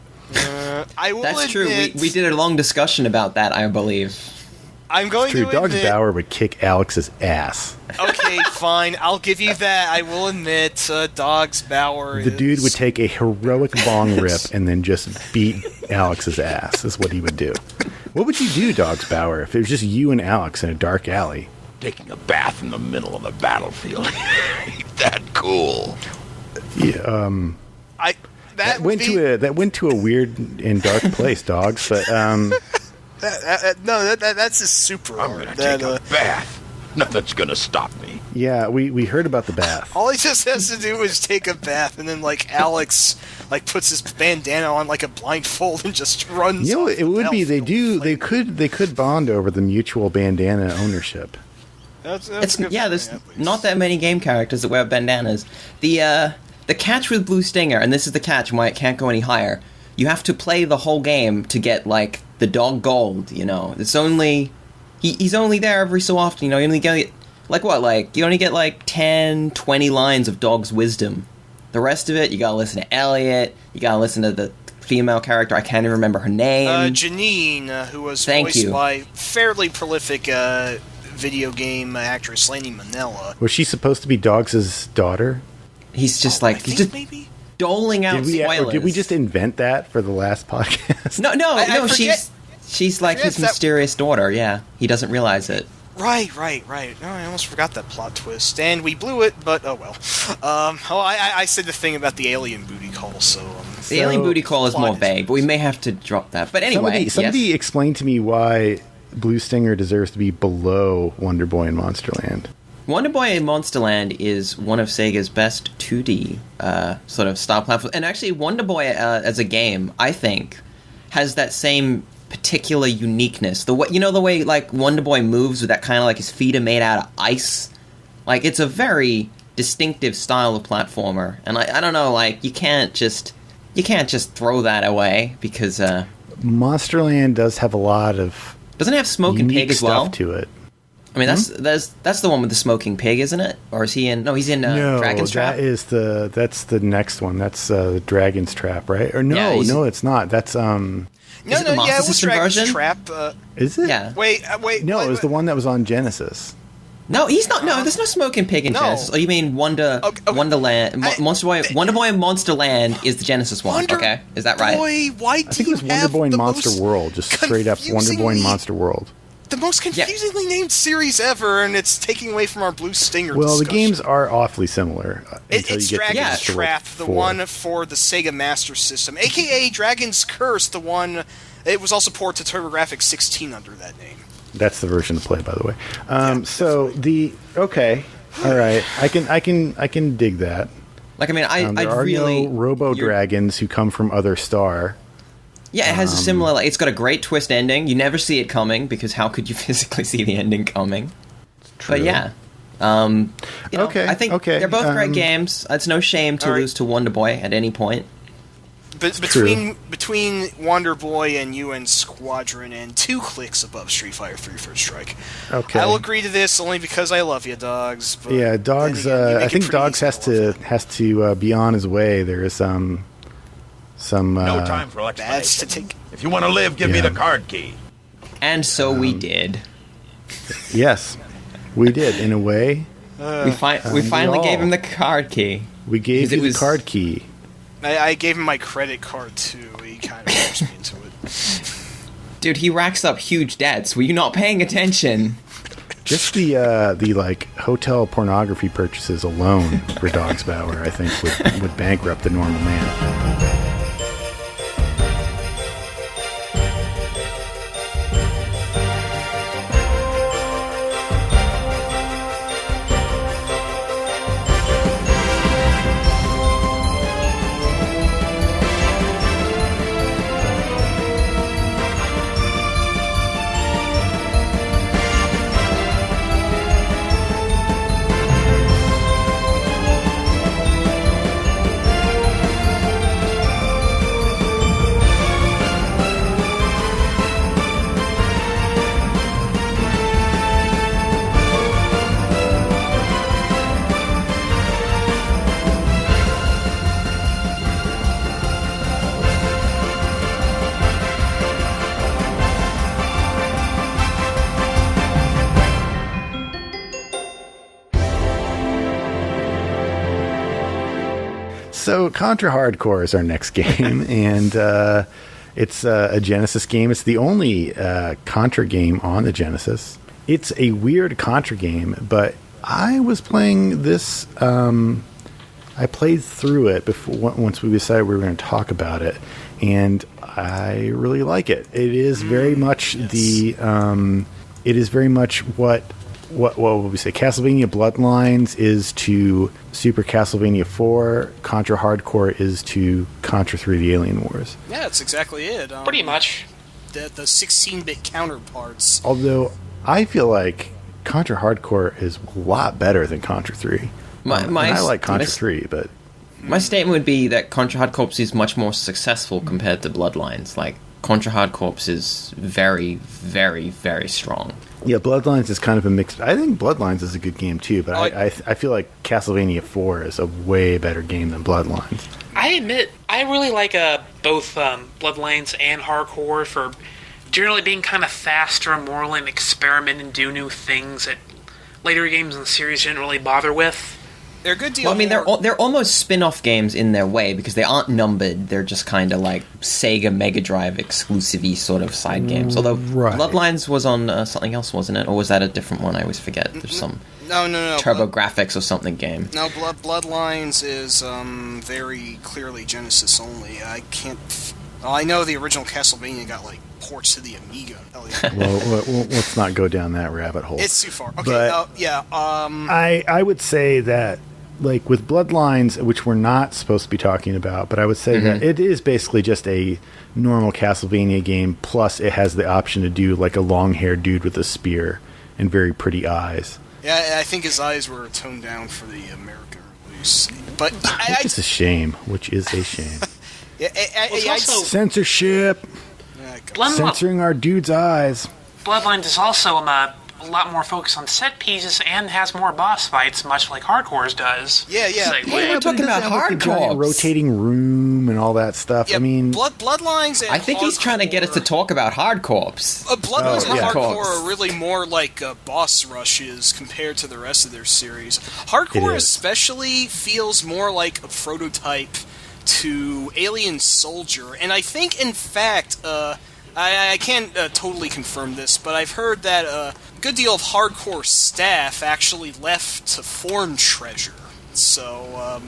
[SPEAKER 4] I will
[SPEAKER 3] That's true.
[SPEAKER 4] admit,
[SPEAKER 3] We did a long discussion about that, I believe.
[SPEAKER 4] I'm going
[SPEAKER 1] True,
[SPEAKER 4] to
[SPEAKER 1] Dog's
[SPEAKER 4] admit...
[SPEAKER 1] Power would kick Alex's ass.
[SPEAKER 4] Okay, fine. I'll give you that. I will admit, Dog's Bower
[SPEAKER 1] The dude would take a heroic bong rip and then just beat Alex's ass, is what he would do. What would you do, Dog's Bower, if it was just you and Alex in a dark alley?
[SPEAKER 5] Taking a bath in the middle of the battlefield. Ain't that cool?
[SPEAKER 1] Yeah, that went to a weird and dark place, Dogs, but
[SPEAKER 4] that's a super
[SPEAKER 5] I'm
[SPEAKER 4] hard.
[SPEAKER 5] gonna take a bath. Nothing's gonna stop me.
[SPEAKER 1] yeah, we heard about the bath.
[SPEAKER 4] All he just has to do is take a bath, and then like Alex puts his bandana on like a blindfold and just runs.
[SPEAKER 1] You know,
[SPEAKER 4] off
[SPEAKER 1] it would
[SPEAKER 4] the
[SPEAKER 1] be they
[SPEAKER 4] battlefield.
[SPEAKER 1] could bond over the mutual bandana ownership.
[SPEAKER 4] That's
[SPEAKER 3] It's,
[SPEAKER 4] a good
[SPEAKER 3] yeah,
[SPEAKER 4] thing,
[SPEAKER 3] there's
[SPEAKER 4] at least.
[SPEAKER 3] not that many game characters that wear bandanas. The catch with Blue Stinger, and this is the catch and why it can't go any higher, you have to play the whole game to get, like, the dog gold, you know. It's only... He's only there every so often, you know. You only get, you only get, like, 10, 20 lines of Dog's wisdom. The rest of it, you gotta listen to Elliot, you gotta listen to the female character, I can't even remember her name.
[SPEAKER 4] Janine, who was
[SPEAKER 3] Thank
[SPEAKER 4] voiced
[SPEAKER 3] you.
[SPEAKER 4] by fairly prolific video game actress Lainey Manella.
[SPEAKER 1] Was she supposed to be Dogs' daughter?
[SPEAKER 3] He's just,
[SPEAKER 4] I
[SPEAKER 3] like, he's
[SPEAKER 4] think
[SPEAKER 3] just
[SPEAKER 4] maybe?
[SPEAKER 3] doling out
[SPEAKER 1] Did we, or
[SPEAKER 3] spoilers.
[SPEAKER 1] did we just invent that for the last podcast?
[SPEAKER 3] No,
[SPEAKER 4] I forget-
[SPEAKER 3] she's like his
[SPEAKER 4] that-
[SPEAKER 3] mysterious daughter, yeah. He doesn't realize it.
[SPEAKER 4] Right. No, I almost forgot that plot twist, and we blew it. But oh well. I said the thing about the alien booty call, so.
[SPEAKER 3] The alien booty call is more
[SPEAKER 4] plot-
[SPEAKER 3] vague, but we may have to drop that. But anyway,
[SPEAKER 1] somebody
[SPEAKER 3] yes.
[SPEAKER 1] explain to me why Blue Stinger deserves to be below Wonder Boy and Monsterland.
[SPEAKER 3] Wonder Boy in Monsterland is one of Sega's best 2D sort of style platforms. And actually, Wonder Boy as a game, I think, has that same particular uniqueness. The way like Wonder Boy moves with that kind of like his feet are made out of ice. Like, it's a very distinctive style of platformer. And I don't know, like, you can't just throw that away because
[SPEAKER 1] Monsterland does have a lot of
[SPEAKER 3] doesn't it have Smoking
[SPEAKER 1] unique
[SPEAKER 3] Pig as
[SPEAKER 1] stuff
[SPEAKER 3] well?
[SPEAKER 1] to it.
[SPEAKER 3] I mean, that's the one with the smoking pig, isn't it? Or is he in? No, he's in
[SPEAKER 1] No,
[SPEAKER 3] Dragon's Trap.
[SPEAKER 1] that's the next one. That's Dragon's Trap, right? Or
[SPEAKER 3] Yeah, he's-
[SPEAKER 1] no, it's not. That's
[SPEAKER 3] Is it the Master
[SPEAKER 4] it was
[SPEAKER 3] System
[SPEAKER 4] Dragon's
[SPEAKER 3] version?
[SPEAKER 4] Trap.
[SPEAKER 1] is it?
[SPEAKER 3] Yeah.
[SPEAKER 4] Wait.
[SPEAKER 1] No,
[SPEAKER 4] wait,
[SPEAKER 1] it was the one that was on Genesis.
[SPEAKER 3] No, he's not. No, there's no smoking pig in
[SPEAKER 4] No.
[SPEAKER 3] Genesis. Oh, you mean
[SPEAKER 4] Okay.
[SPEAKER 3] Wonderland?
[SPEAKER 4] I-
[SPEAKER 3] Monster Boy. Wonder Boy and Monsterland is the Genesis one.
[SPEAKER 4] Wonder
[SPEAKER 3] Okay, is that right?
[SPEAKER 4] Boy, why do
[SPEAKER 1] I think it
[SPEAKER 4] you
[SPEAKER 1] was Wonder
[SPEAKER 4] have
[SPEAKER 1] Boy and
[SPEAKER 4] the
[SPEAKER 1] Monster
[SPEAKER 4] most
[SPEAKER 1] World, just straight up Wonder Boy and
[SPEAKER 4] confusingly-
[SPEAKER 1] Monster World.
[SPEAKER 4] The most confusingly named series ever, and it's taking away from our Blue Stinger
[SPEAKER 1] Well, the
[SPEAKER 4] discussion.
[SPEAKER 1] games are awfully similar until
[SPEAKER 4] It's
[SPEAKER 1] you get to
[SPEAKER 4] Dragon's
[SPEAKER 1] Monster
[SPEAKER 4] Trap,
[SPEAKER 1] World
[SPEAKER 4] the
[SPEAKER 1] 4.
[SPEAKER 4] one for the Sega Master System, aka Dragon's Curse, the one. It was also ported to TurboGrafx 16 under that name.
[SPEAKER 1] That's the version to play, by the way. All right, I can dig that.
[SPEAKER 3] Like, I mean, I
[SPEAKER 1] There are
[SPEAKER 3] really
[SPEAKER 1] no Robo Dragons who come from Other Star.
[SPEAKER 3] Yeah, it has a similar. Like, it's got a great twist ending. You never see it coming because how could you physically see the ending coming?
[SPEAKER 1] True.
[SPEAKER 3] But yeah. You know,
[SPEAKER 1] Okay,
[SPEAKER 3] I think
[SPEAKER 1] okay,
[SPEAKER 3] they're both great games. It's no shame to
[SPEAKER 4] all right.
[SPEAKER 3] lose to Wonder Boy at any point.
[SPEAKER 4] But between Wonder Boy and UN Squadron and 2 clicks above Street Fighter 3 First Strike.
[SPEAKER 1] Okay.
[SPEAKER 4] I will agree to this only because I love you, Dogs. But
[SPEAKER 1] Yeah, Dogs.
[SPEAKER 4] then again, you make
[SPEAKER 1] I
[SPEAKER 4] it
[SPEAKER 1] think
[SPEAKER 4] pretty
[SPEAKER 1] Dogs
[SPEAKER 4] easy
[SPEAKER 1] has to be on his way. There is some.
[SPEAKER 5] No time for
[SPEAKER 4] That's to
[SPEAKER 5] explanation.
[SPEAKER 4] take.
[SPEAKER 5] If you want to live, give me
[SPEAKER 1] Yeah.
[SPEAKER 5] the card key.
[SPEAKER 3] And so we did.
[SPEAKER 1] Yes, we did in a way.
[SPEAKER 3] We finally
[SPEAKER 1] all.
[SPEAKER 3] gave him the card key.
[SPEAKER 1] We gave
[SPEAKER 3] Because it
[SPEAKER 1] you the
[SPEAKER 3] was-
[SPEAKER 1] card key.
[SPEAKER 4] I gave him my credit card too. He kind of forced me into it.
[SPEAKER 3] Dude, he racks up huge debts. Were you not paying attention?
[SPEAKER 1] Just the like hotel pornography purchases alone for Dogs Bower, I think, would bankrupt the normal man. So Contra Hardcore is our next game, and it's a Genesis game. It's the only Contra game on the Genesis. It's a weird Contra game, but I was playing this. I played through it before once we decided we were going to talk about it, and I really like it. It is very much the. It is very much what would we say? Castlevania Bloodlines is to Super Castlevania 4. Contra Hardcore is to Contra 3: The Alien Wars.
[SPEAKER 4] Yeah, that's exactly it.
[SPEAKER 2] Pretty much.
[SPEAKER 4] The 16-bit counterparts.
[SPEAKER 1] Although I feel like Contra Hardcore is a lot better than Contra 3. I like Contra 3, but...
[SPEAKER 3] My statement would be that Contra Hard Corps is much more successful compared to Bloodlines. Like, Contra Hard Corps is very, very, very strong.
[SPEAKER 1] Yeah, Bloodlines is kind of a mix. I think Bloodlines is a good game, too, but I feel like Castlevania 4 is a way better game than Bloodlines.
[SPEAKER 2] I admit, I really like both Bloodlines and Hardcore for generally being kind of faster and more like experiment and do new things that later games in the series didn't really bother with.
[SPEAKER 4] They're a good deal.
[SPEAKER 3] Well, I mean, they're almost spin-off games in their way because they aren't numbered. They're just kind of like Sega Mega Drive exclusive-y sort of side games. Although Bloodlines was on something else, wasn't it? Or was that a different one? I always forget. There's some
[SPEAKER 4] no.
[SPEAKER 3] TurboGrafx or something game.
[SPEAKER 4] No, Bloodlines is very clearly Genesis only. I can't... Well, I know the original Castlevania got, like, ports to the Amiga.
[SPEAKER 1] Well, let's not go down that rabbit hole.
[SPEAKER 4] It's too far. Okay,
[SPEAKER 1] but
[SPEAKER 4] yeah.
[SPEAKER 1] I would say that, like, with Bloodlines, which we're not supposed to be talking about, but I would say that it is basically just a normal Castlevania game, plus it has the option to do, like, a long-haired dude with a spear and very pretty eyes.
[SPEAKER 4] Yeah, I think his eyes were toned down for the American release. But
[SPEAKER 1] which is a shame.
[SPEAKER 4] Yeah,
[SPEAKER 1] censorship. Censoring our dude's eyes.
[SPEAKER 2] Bloodlines is also a lot more focused on set pieces and has more boss fights, much like Hardcore's does.
[SPEAKER 4] Yeah.
[SPEAKER 3] Hey, we're talking about Hardcore.
[SPEAKER 1] Rotating room and all that stuff.
[SPEAKER 4] Yeah,
[SPEAKER 1] I mean...
[SPEAKER 4] Bloodlines and
[SPEAKER 3] I think he's trying to get us to talk about Hardcore.
[SPEAKER 4] Bloodlines and Hardcore are really more like boss rushes compared to the rest of their series. Hardcore especially feels more like a prototype to Alien Soldier, and I think, in fact, I can't totally confirm this, but I've heard that a good deal of Hardcore staff actually left to form Treasure. So,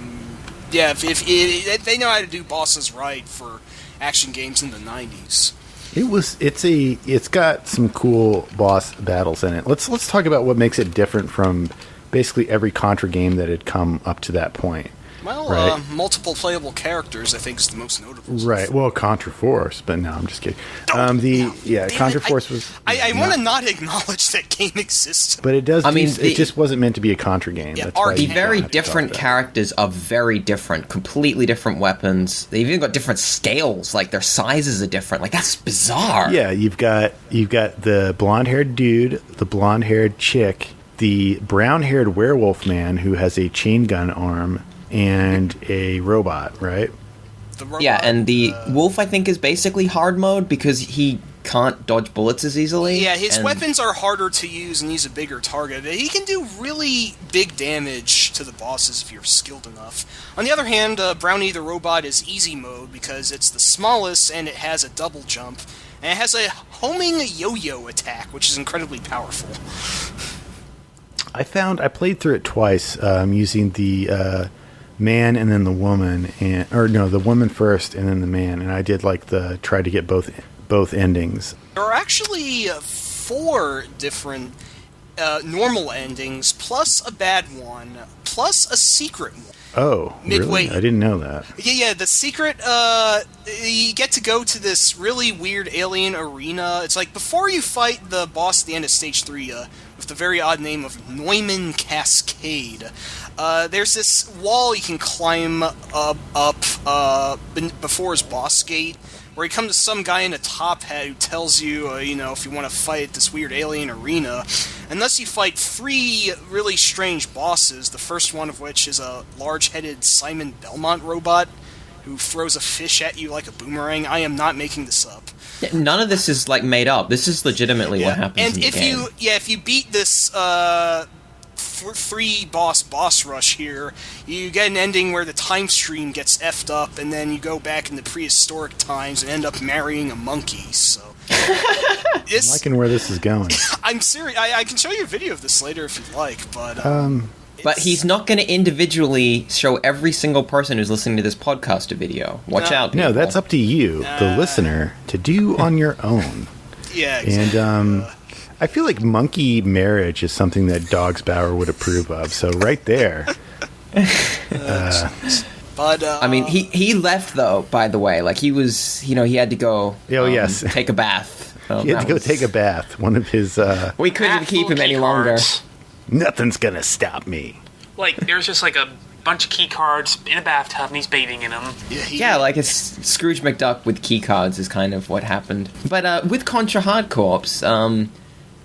[SPEAKER 4] if they know how to do bosses right for action games in the 90s.
[SPEAKER 1] It's got some cool boss battles in it. Let's talk about what makes it different from basically every Contra game that had come up to that point.
[SPEAKER 4] Well, multiple playable characters, I think, is the most notable.
[SPEAKER 1] Right. Well, Contra Force, but no, I'm just kidding. Contra Force was.
[SPEAKER 4] I want to not acknowledge that game exists,
[SPEAKER 1] but it does. I mean, it just wasn't meant to be a Contra game.
[SPEAKER 4] Yeah,
[SPEAKER 3] the very different characters are very different, completely different weapons. They've even got different scales, like their sizes are different. Like that's bizarre.
[SPEAKER 1] Yeah, you've got the blonde-haired dude, the blonde-haired chick, the brown-haired werewolf man who has a chain gun arm. And a robot, right?
[SPEAKER 4] The robot,
[SPEAKER 3] yeah, and the wolf, I think, is basically hard mode because he can't dodge bullets as easily.
[SPEAKER 4] Yeah, his weapons are harder to use and he's a bigger target. He can do really big damage to the bosses if you're skilled enough. On the other hand, Brownie the robot is easy mode because it's the smallest and it has a double jump. And it has a homing yo-yo attack, which is incredibly powerful.
[SPEAKER 1] I played through it twice using the... man and then the woman, the woman first and then the man, and I did try to get both endings.
[SPEAKER 4] There are actually 4 different normal endings, plus a bad one, plus a secret one.
[SPEAKER 1] Oh,
[SPEAKER 4] midway.
[SPEAKER 1] Really? I didn't know that.
[SPEAKER 4] Yeah, the secret, you get to go to this really weird alien arena. It's like before you fight the boss at the end of Stage 3, with the very odd name of Neumann Cascade. There's this wall you can climb up before his boss gate, where you come to some guy in a top hat who tells you, if you want to fight this weird alien arena. Unless you fight 3 really strange bosses, the first one of which is a large-headed Simon Belmont robot who throws a fish at you like a boomerang. I am not making this up.
[SPEAKER 3] None of this is made up. This is legitimately what happens in the game.
[SPEAKER 4] If you beat this boss rush here. You get an ending where the time stream gets effed up, and then you go back into prehistoric times and end up marrying a monkey. So
[SPEAKER 1] I'm liking where this is going.
[SPEAKER 4] I'm serious. I can show you a video of this later if you'd like, but
[SPEAKER 3] But he's not going to individually show every single person who's listening to this podcast a video. Watch out, people.
[SPEAKER 1] No, that's up to you, the listener, to do on your own.
[SPEAKER 4] Yeah, exactly.
[SPEAKER 1] And I feel like monkey marriage is something that Dogs Bauer would approve of. So right there.
[SPEAKER 4] But
[SPEAKER 3] I mean, he left though. By the way, like he was, he had to go.
[SPEAKER 1] Oh yes,
[SPEAKER 3] take a bath.
[SPEAKER 1] He had to go take a bath. One of his.
[SPEAKER 3] We couldn't keep him any longer.
[SPEAKER 1] Nothing's gonna stop me.
[SPEAKER 2] Like there's just like a bunch of key cards in a bathtub, and he's bathing in them.
[SPEAKER 3] Yeah, like it's Scrooge McDuck with key cards is kind of what happened. But with Contra Hard Corps,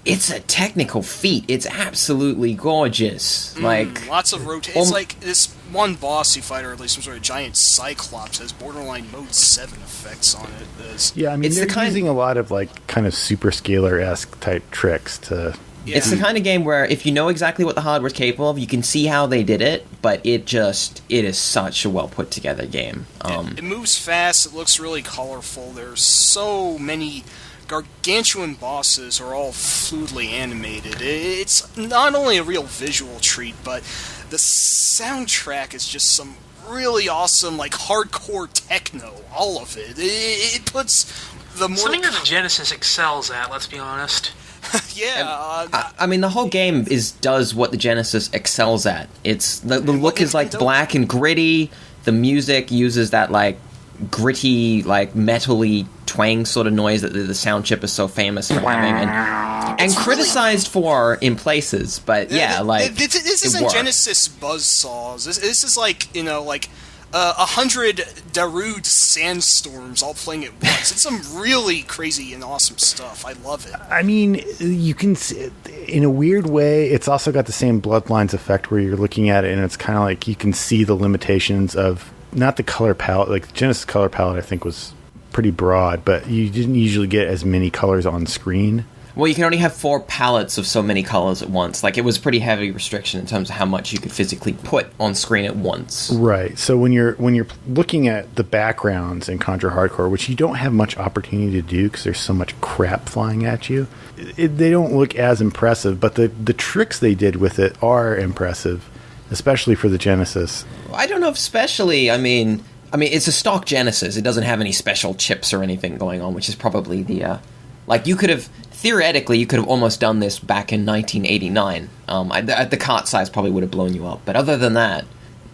[SPEAKER 3] it's a technical feat. It's absolutely gorgeous. Like
[SPEAKER 4] lots of rotation. It's like this one boss you fight, or at least some sort of giant cyclops, has borderline Mode 7 effects on it.
[SPEAKER 1] Yeah, I mean, they're using a lot of like kind of super scalar-esque type tricks to.
[SPEAKER 3] Yeah. It's the kind of game where if you know exactly what the hardware's capable of, you can see how they did it, but it is such a well put together game.
[SPEAKER 4] It moves fast, it looks really colorful, there's so many gargantuan bosses are all fluidly animated. It's not only a real visual treat, but the soundtrack is just some really awesome, like, hardcore techno, all of it. It puts the more...
[SPEAKER 2] Something that the Genesis excels at, let's be honest.
[SPEAKER 4] Yeah.
[SPEAKER 3] I mean, the whole game does what the Genesis excels at. It's the look is like black and gritty. The music uses that like gritty, like metally twang sort of noise that the sound chip is so famous for having, and criticized for in places. But
[SPEAKER 4] this isn't Genesis buzzsaws. This is like 100 Darude sandstorms all playing at once. It's some really crazy and awesome stuff. I love it.
[SPEAKER 1] I mean, you can see, in a weird way, it's also got the same Bloodlines effect where you're looking at it and it's kind of like you can see the limitations of not the color palette. Like the Genesis color palette, I think, was pretty broad, but you didn't usually get as many colors on screen.
[SPEAKER 3] Well, you can only have 4 palettes of so many colors at once. Like, it was a pretty heavy restriction in terms of how much you could physically put on screen at once. Right.
[SPEAKER 1] So when you're looking at the backgrounds in Contra Hardcore, which you don't have much opportunity to do because there's so much crap flying at you, they don't look as impressive. But the tricks they did with it are impressive, especially for the Genesis.
[SPEAKER 3] I don't know if especially. I mean, it's a stock Genesis. It doesn't have any special chips or anything going on, which is probably the... like, theoretically, you could have almost done this back in 1989. The cart size probably would have blown you up. But other than that,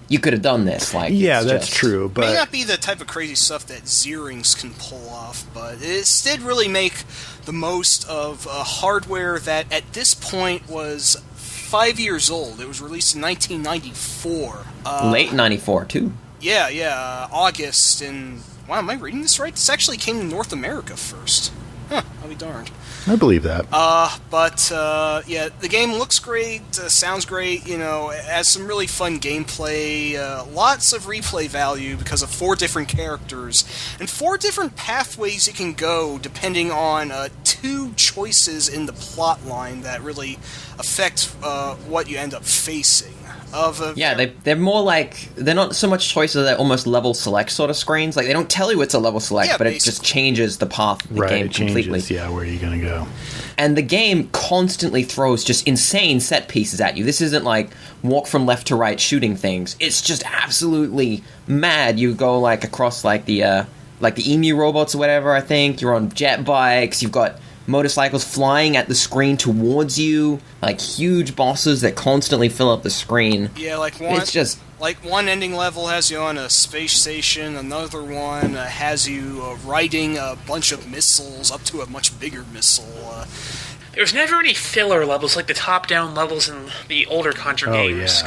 [SPEAKER 3] you could have done this. Like,
[SPEAKER 1] yeah, that's true. But
[SPEAKER 4] it may not be the type of crazy stuff that Zeerings can pull off, but it did really make the most of hardware that at this point was 5 years old. It was released in 1994.
[SPEAKER 3] Late 94, too.
[SPEAKER 4] Yeah, August. And wow, am I reading this right? This actually came to North America first. Huh, I'll be darned.
[SPEAKER 1] I believe that.
[SPEAKER 4] The game looks great, sounds great, has some really fun gameplay, lots of replay value because of 4 different characters, and 4 different pathways you can go depending on 2 choices in the plot line that really affect what you end up facing.
[SPEAKER 3] They're more like, they're not so much choices, they're almost level select sort of screens. Like, they don't tell you it's a level select, but it just changes the path of the game completely.
[SPEAKER 1] Where are you going to go?
[SPEAKER 3] And the game constantly throws just insane set pieces at you. This isn't like walk from left to right shooting things. It's just absolutely mad. You go like across like the emu robots or whatever, I think. You're on jet bikes. You've got motorcycles flying at the screen towards you, like huge bosses that constantly fill up the screen.
[SPEAKER 4] Yeah, one ending level has you on a space station, another one has you riding a bunch of missiles up to a much bigger missile.
[SPEAKER 2] There's never any filler levels like the top-down levels in the older Contra games.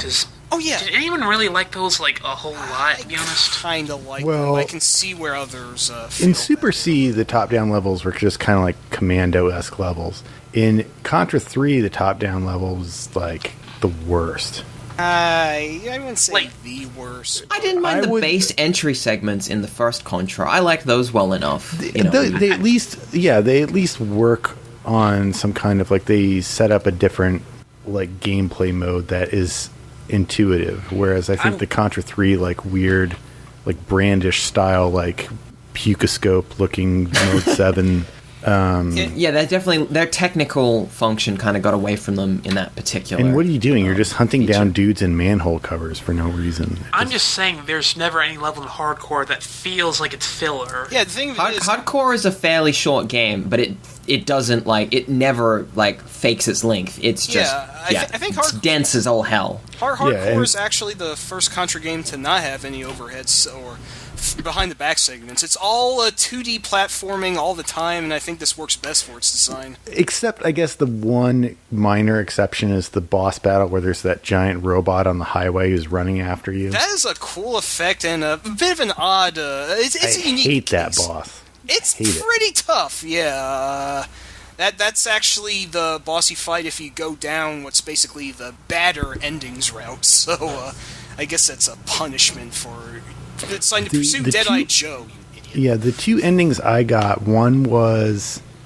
[SPEAKER 2] Did anyone really like those a whole lot, to be honest?
[SPEAKER 4] I kind of like them. I can see where others
[SPEAKER 1] in Super C, the top-down levels were just kind of like Commando-esque levels. In Contra 3, the top-down level was like the worst.
[SPEAKER 4] I wouldn't say the worst.
[SPEAKER 3] I didn't mind the base entry segments in the first Contra. I liked those well enough.
[SPEAKER 1] They at least work on some kind of they set up a different like gameplay mode that is intuitive, whereas I think the Contra 3 like weird like brandish style like Pukoscope looking Mode 7.
[SPEAKER 3] Yeah, that definitely, their technical function kind of got away from them in that particular.
[SPEAKER 1] And what are you doing? You're just hunting
[SPEAKER 3] feature.
[SPEAKER 1] down dudes in manhole covers for no reason.
[SPEAKER 2] I'm just saying there's never any level in hardcore that feels like it's filler.
[SPEAKER 4] Yeah, the thing is...
[SPEAKER 3] Hardcore is a fairly short game, but it doesn't, like, it never, like, fakes its length. It's just,
[SPEAKER 4] I think
[SPEAKER 3] it's dense as all hell.
[SPEAKER 4] Hardcore is actually the first Contra game to not have any overheads or behind the back segments. It's all 2D platforming all the time, and I think this works best for its design.
[SPEAKER 1] Except, I guess the one minor exception is the boss battle where there's that giant robot on the highway who's running after you.
[SPEAKER 4] That is a cool effect and a bit of an odd... it's a unique
[SPEAKER 1] hate that
[SPEAKER 4] case.
[SPEAKER 1] boss.
[SPEAKER 4] It's pretty tough, yeah. That's actually the boss you fight if you go down what's basically the badder endings route, so I guess that's a punishment for... It's signed to pursue Dead-Eye Joe, you idiot.
[SPEAKER 1] Yeah, the two endings I got, one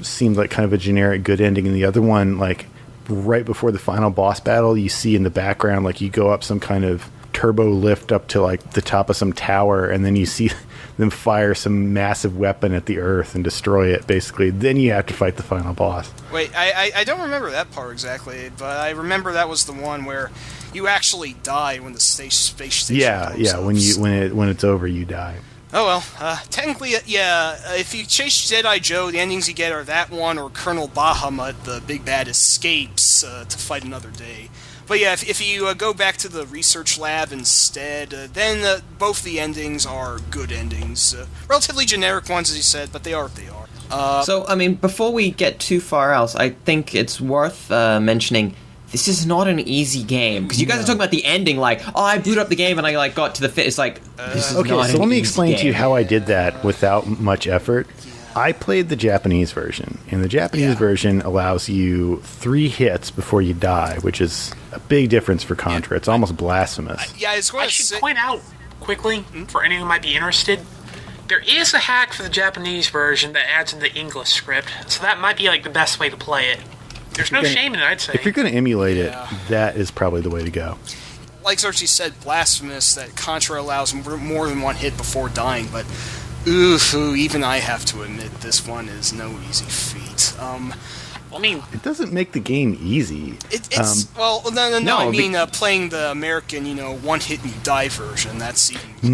[SPEAKER 1] seemed like kind of a generic good ending, and the other one, like, right before the final boss battle, you see in the background, like, you go up some kind of turbo lift up to, like, the top of some tower, and then you see them fire some massive weapon at the earth and destroy it, basically. Then you have to fight the final boss.
[SPEAKER 4] Wait, I don't remember that part exactly, but I remember that was the one where you actually die when the space station blows up.
[SPEAKER 1] When it's over, you die.
[SPEAKER 4] Oh well, technically, if you chase Dead-Eye Joe, the endings you get are that one or Colonel Bahamut, the big bad, escapes to fight another day. But yeah, if you go back to the research lab instead, then both the endings are good endings. Relatively generic ones, as you said, but they are what they are.
[SPEAKER 3] So, I mean, before we get too far else, I think it's worth mentioning this is not an easy game. Because you guys are talking about the ending, like, oh, I booted up the game and I like got to the fit. It's like, this is
[SPEAKER 1] okay,
[SPEAKER 3] not
[SPEAKER 1] so
[SPEAKER 3] an
[SPEAKER 1] let me
[SPEAKER 3] easy
[SPEAKER 1] explain
[SPEAKER 3] game.
[SPEAKER 1] to you how I did that without much effort. I played the Japanese version, and the Japanese version allows you 3 hits before you die, which is a big difference for Contra. It's almost blasphemous.
[SPEAKER 2] I should point out quickly, for anyone who might be interested, there is a hack for the Japanese version that adds in the English script, so that might be like the best way to play it. There's no shame in it, I'd say.
[SPEAKER 1] If you're going to emulate it, that is probably the way to go.
[SPEAKER 4] Like Archie said, blasphemous that Contra allows more than one hit before dying, but even I have to admit this one is no easy feat.
[SPEAKER 2] I mean,
[SPEAKER 1] it doesn't make the game easy.
[SPEAKER 4] I mean playing the American, one hit and you die version. That's even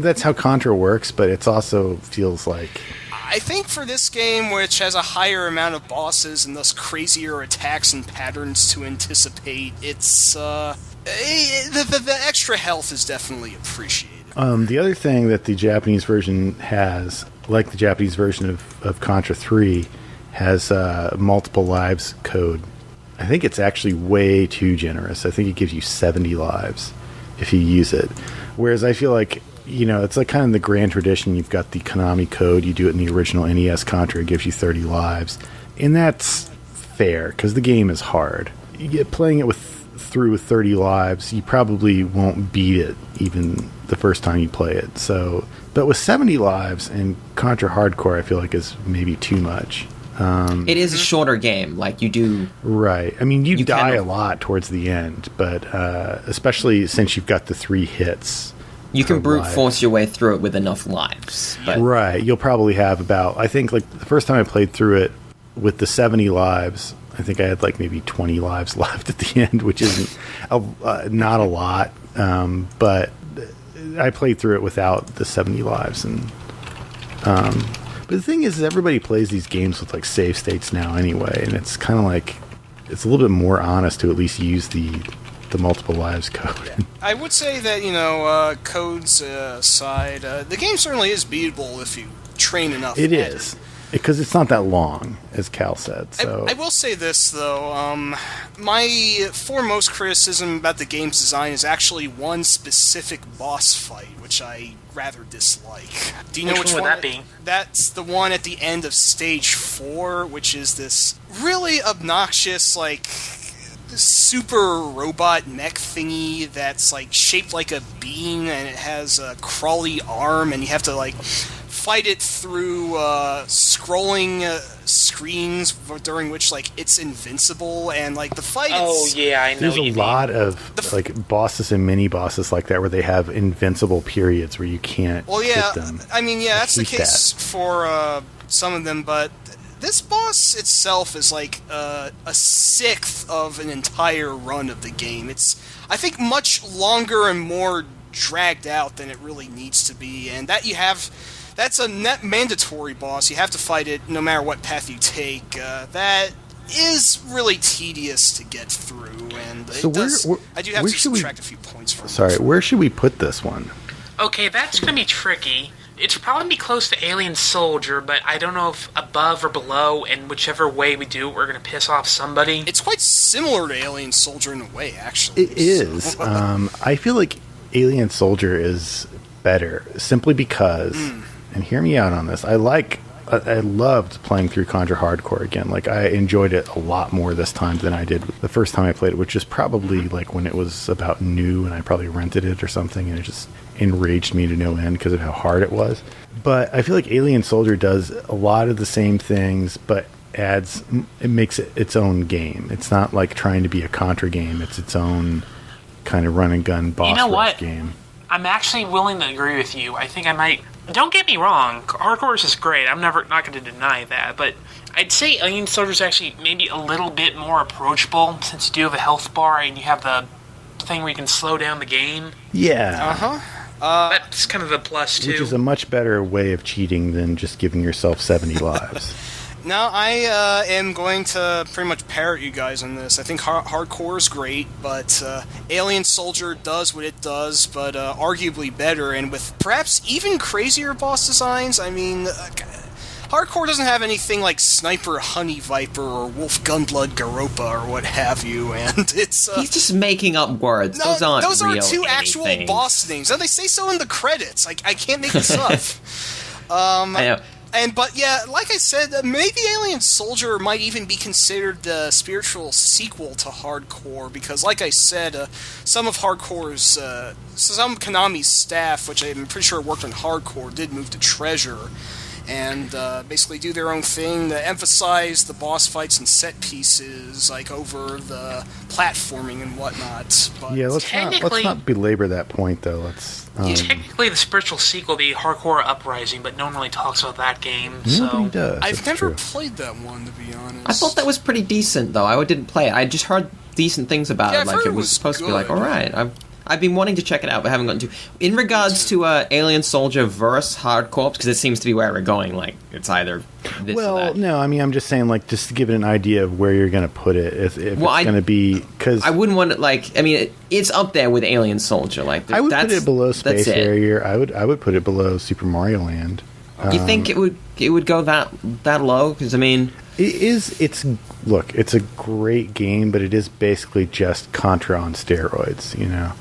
[SPEAKER 1] that's how Contra works, but it's also feels like.
[SPEAKER 4] I think for this game, which has a higher amount of bosses and thus crazier attacks and patterns to anticipate, it's the extra health is definitely appreciated.
[SPEAKER 1] The other thing that the Japanese version has, like the Japanese version of Contra 3, has multiple lives code. I think it's actually way too generous. I think it gives you 70 lives if you use it. Whereas I feel like, it's like kind of the grand tradition. You've got the Konami code. You do it in the original NES Contra. It gives you 30 lives. And that's fair, because the game is hard. Playing it through with 30 lives, you probably won't beat it even the first time you play it. So, but with 70 lives and Contra Hardcore, I feel like is maybe too much.
[SPEAKER 3] It is a shorter game, like you do.
[SPEAKER 1] Right. I mean, you die a lot towards the end, but especially since you've got the 3 hits.
[SPEAKER 3] You can brute force your way through it with enough lives. But.
[SPEAKER 1] Right. You'll probably have about, I think, like the first time I played through it with the 70 lives, I think I had like maybe 20 lives left at the end, which isn't not a lot. But I played through it without the 70 lives. But the thing is, everybody plays these games with like save states now anyway, and it's kind of like it's a little bit more honest to at least use the multiple lives code.
[SPEAKER 4] I would say that codes aside, the game certainly is beatable if you train enough.
[SPEAKER 1] It is. Because it's not that long, as Cal said. So
[SPEAKER 4] I will say this, though. My foremost criticism about the game's design is actually one specific boss fight, which I rather dislike. Do you know which one
[SPEAKER 2] would that be?
[SPEAKER 4] That's the one at the end of Stage 4, which is this really obnoxious, like, super robot mech thingy that's, like, shaped like a bean, and it has a crawly arm, and you have to, like, fight it through scrolling screens during which like it's invincible, and like the fight.
[SPEAKER 2] Oh yeah, I know.
[SPEAKER 1] There's
[SPEAKER 2] what
[SPEAKER 1] a
[SPEAKER 2] you
[SPEAKER 1] lot
[SPEAKER 2] mean.
[SPEAKER 1] of like bosses and mini bosses like that where they have invincible periods where you can't hit them.
[SPEAKER 4] I mean, yeah, that's the
[SPEAKER 1] hate
[SPEAKER 4] case for some of them, but this boss itself is like a sixth of an entire run of the game. It's, I think, much longer and more dragged out than it really needs to be, and that's a net mandatory boss. You have to fight it no matter what path you take. That is really tedious to get through, and
[SPEAKER 1] So
[SPEAKER 4] I do have to subtract a few points from it.
[SPEAKER 1] Sorry, where should we put this one?
[SPEAKER 2] Okay, that's gonna be tricky. It's probably be close to Alien Soldier, but I don't know if above or below, and whichever way we do it, we're gonna piss off somebody.
[SPEAKER 4] It's quite similar to Alien Soldier in a way, actually.
[SPEAKER 1] It is. I feel like Alien Soldier is better simply because, and hear me out on this, I loved playing through Contra Hardcore again. Like, I enjoyed it a lot more this time than I did the first time I played it, which is probably like when it was about new and I probably rented it or something, and it just enraged me to no end because of how hard it was. But I feel like Alien Soldier does a lot of the same things, but it makes it its own game. It's not like trying to be a Contra game. It's its own kind of run and gun boss rush game.
[SPEAKER 2] I'm actually willing to agree with you. I think I might. Don't get me wrong, Hardcore is great. I'm not going to deny that, but I'd say Alien Soldier is actually maybe a little bit more approachable since you do have a health bar and you have the thing where you can slow down the game.
[SPEAKER 1] Yeah.
[SPEAKER 2] That's kind of the plus too.
[SPEAKER 1] Which is a much better way of cheating than just giving yourself 70 lives.
[SPEAKER 4] No, I am going to pretty much parrot you guys on this. I think Hardcore is great, but Alien Soldier does what it does, but arguably better, and with perhaps even crazier boss designs. I mean, Hardcore doesn't have anything like Sniper Honey Viper or Wolf Gunblood Garopa or what have you, and it's...
[SPEAKER 3] He's just making up words.
[SPEAKER 4] No,
[SPEAKER 3] those
[SPEAKER 4] are
[SPEAKER 3] real
[SPEAKER 4] two actual
[SPEAKER 3] anything.
[SPEAKER 4] boss names. And they say so in the credits. I can't make this up.
[SPEAKER 3] I know.
[SPEAKER 4] But yeah, like I said, maybe Alien Soldier might even be considered the spiritual sequel to Hardcore, because like I said, some of Hardcore's, some Konami's staff, which I'm pretty sure worked on Hardcore, did move to Treasure, and basically do their own thing to emphasize the boss fights and set pieces, like over the platforming and whatnot. But
[SPEAKER 1] Yeah, let's not belabor that point, though.
[SPEAKER 2] Technically, the spiritual sequel would be Hardcore Uprising, but no one really talks about that game.
[SPEAKER 1] Nobody
[SPEAKER 2] So
[SPEAKER 1] does.
[SPEAKER 4] I've never played that one, to be honest.
[SPEAKER 3] I thought that was pretty decent, though. I didn't play it. I just heard decent things about
[SPEAKER 4] Yeah,
[SPEAKER 3] it.
[SPEAKER 4] I've
[SPEAKER 3] Like,
[SPEAKER 4] heard
[SPEAKER 3] it
[SPEAKER 4] it
[SPEAKER 3] was
[SPEAKER 4] was
[SPEAKER 3] supposed to be like,
[SPEAKER 4] good.
[SPEAKER 3] all right. I've been wanting to check it out, but haven't gotten to. In regards to Alien Soldier versus Hardcore, because it seems to be where we're going. Like, it's either this or
[SPEAKER 1] Well,
[SPEAKER 3] that.
[SPEAKER 1] no, I mean, I'm just saying, like, just to give it an idea of where you're going to put it. If it's going to be... Cause
[SPEAKER 3] I wouldn't want it, like... I mean, it's up there with Alien Soldier. Like,
[SPEAKER 1] I would put it below Space
[SPEAKER 3] it.
[SPEAKER 1] Harrier. I would put it below Super Mario Land.
[SPEAKER 3] You think it would go that low? Because, I mean...
[SPEAKER 1] It's a great game, but it is basically just Contra on steroids, you know?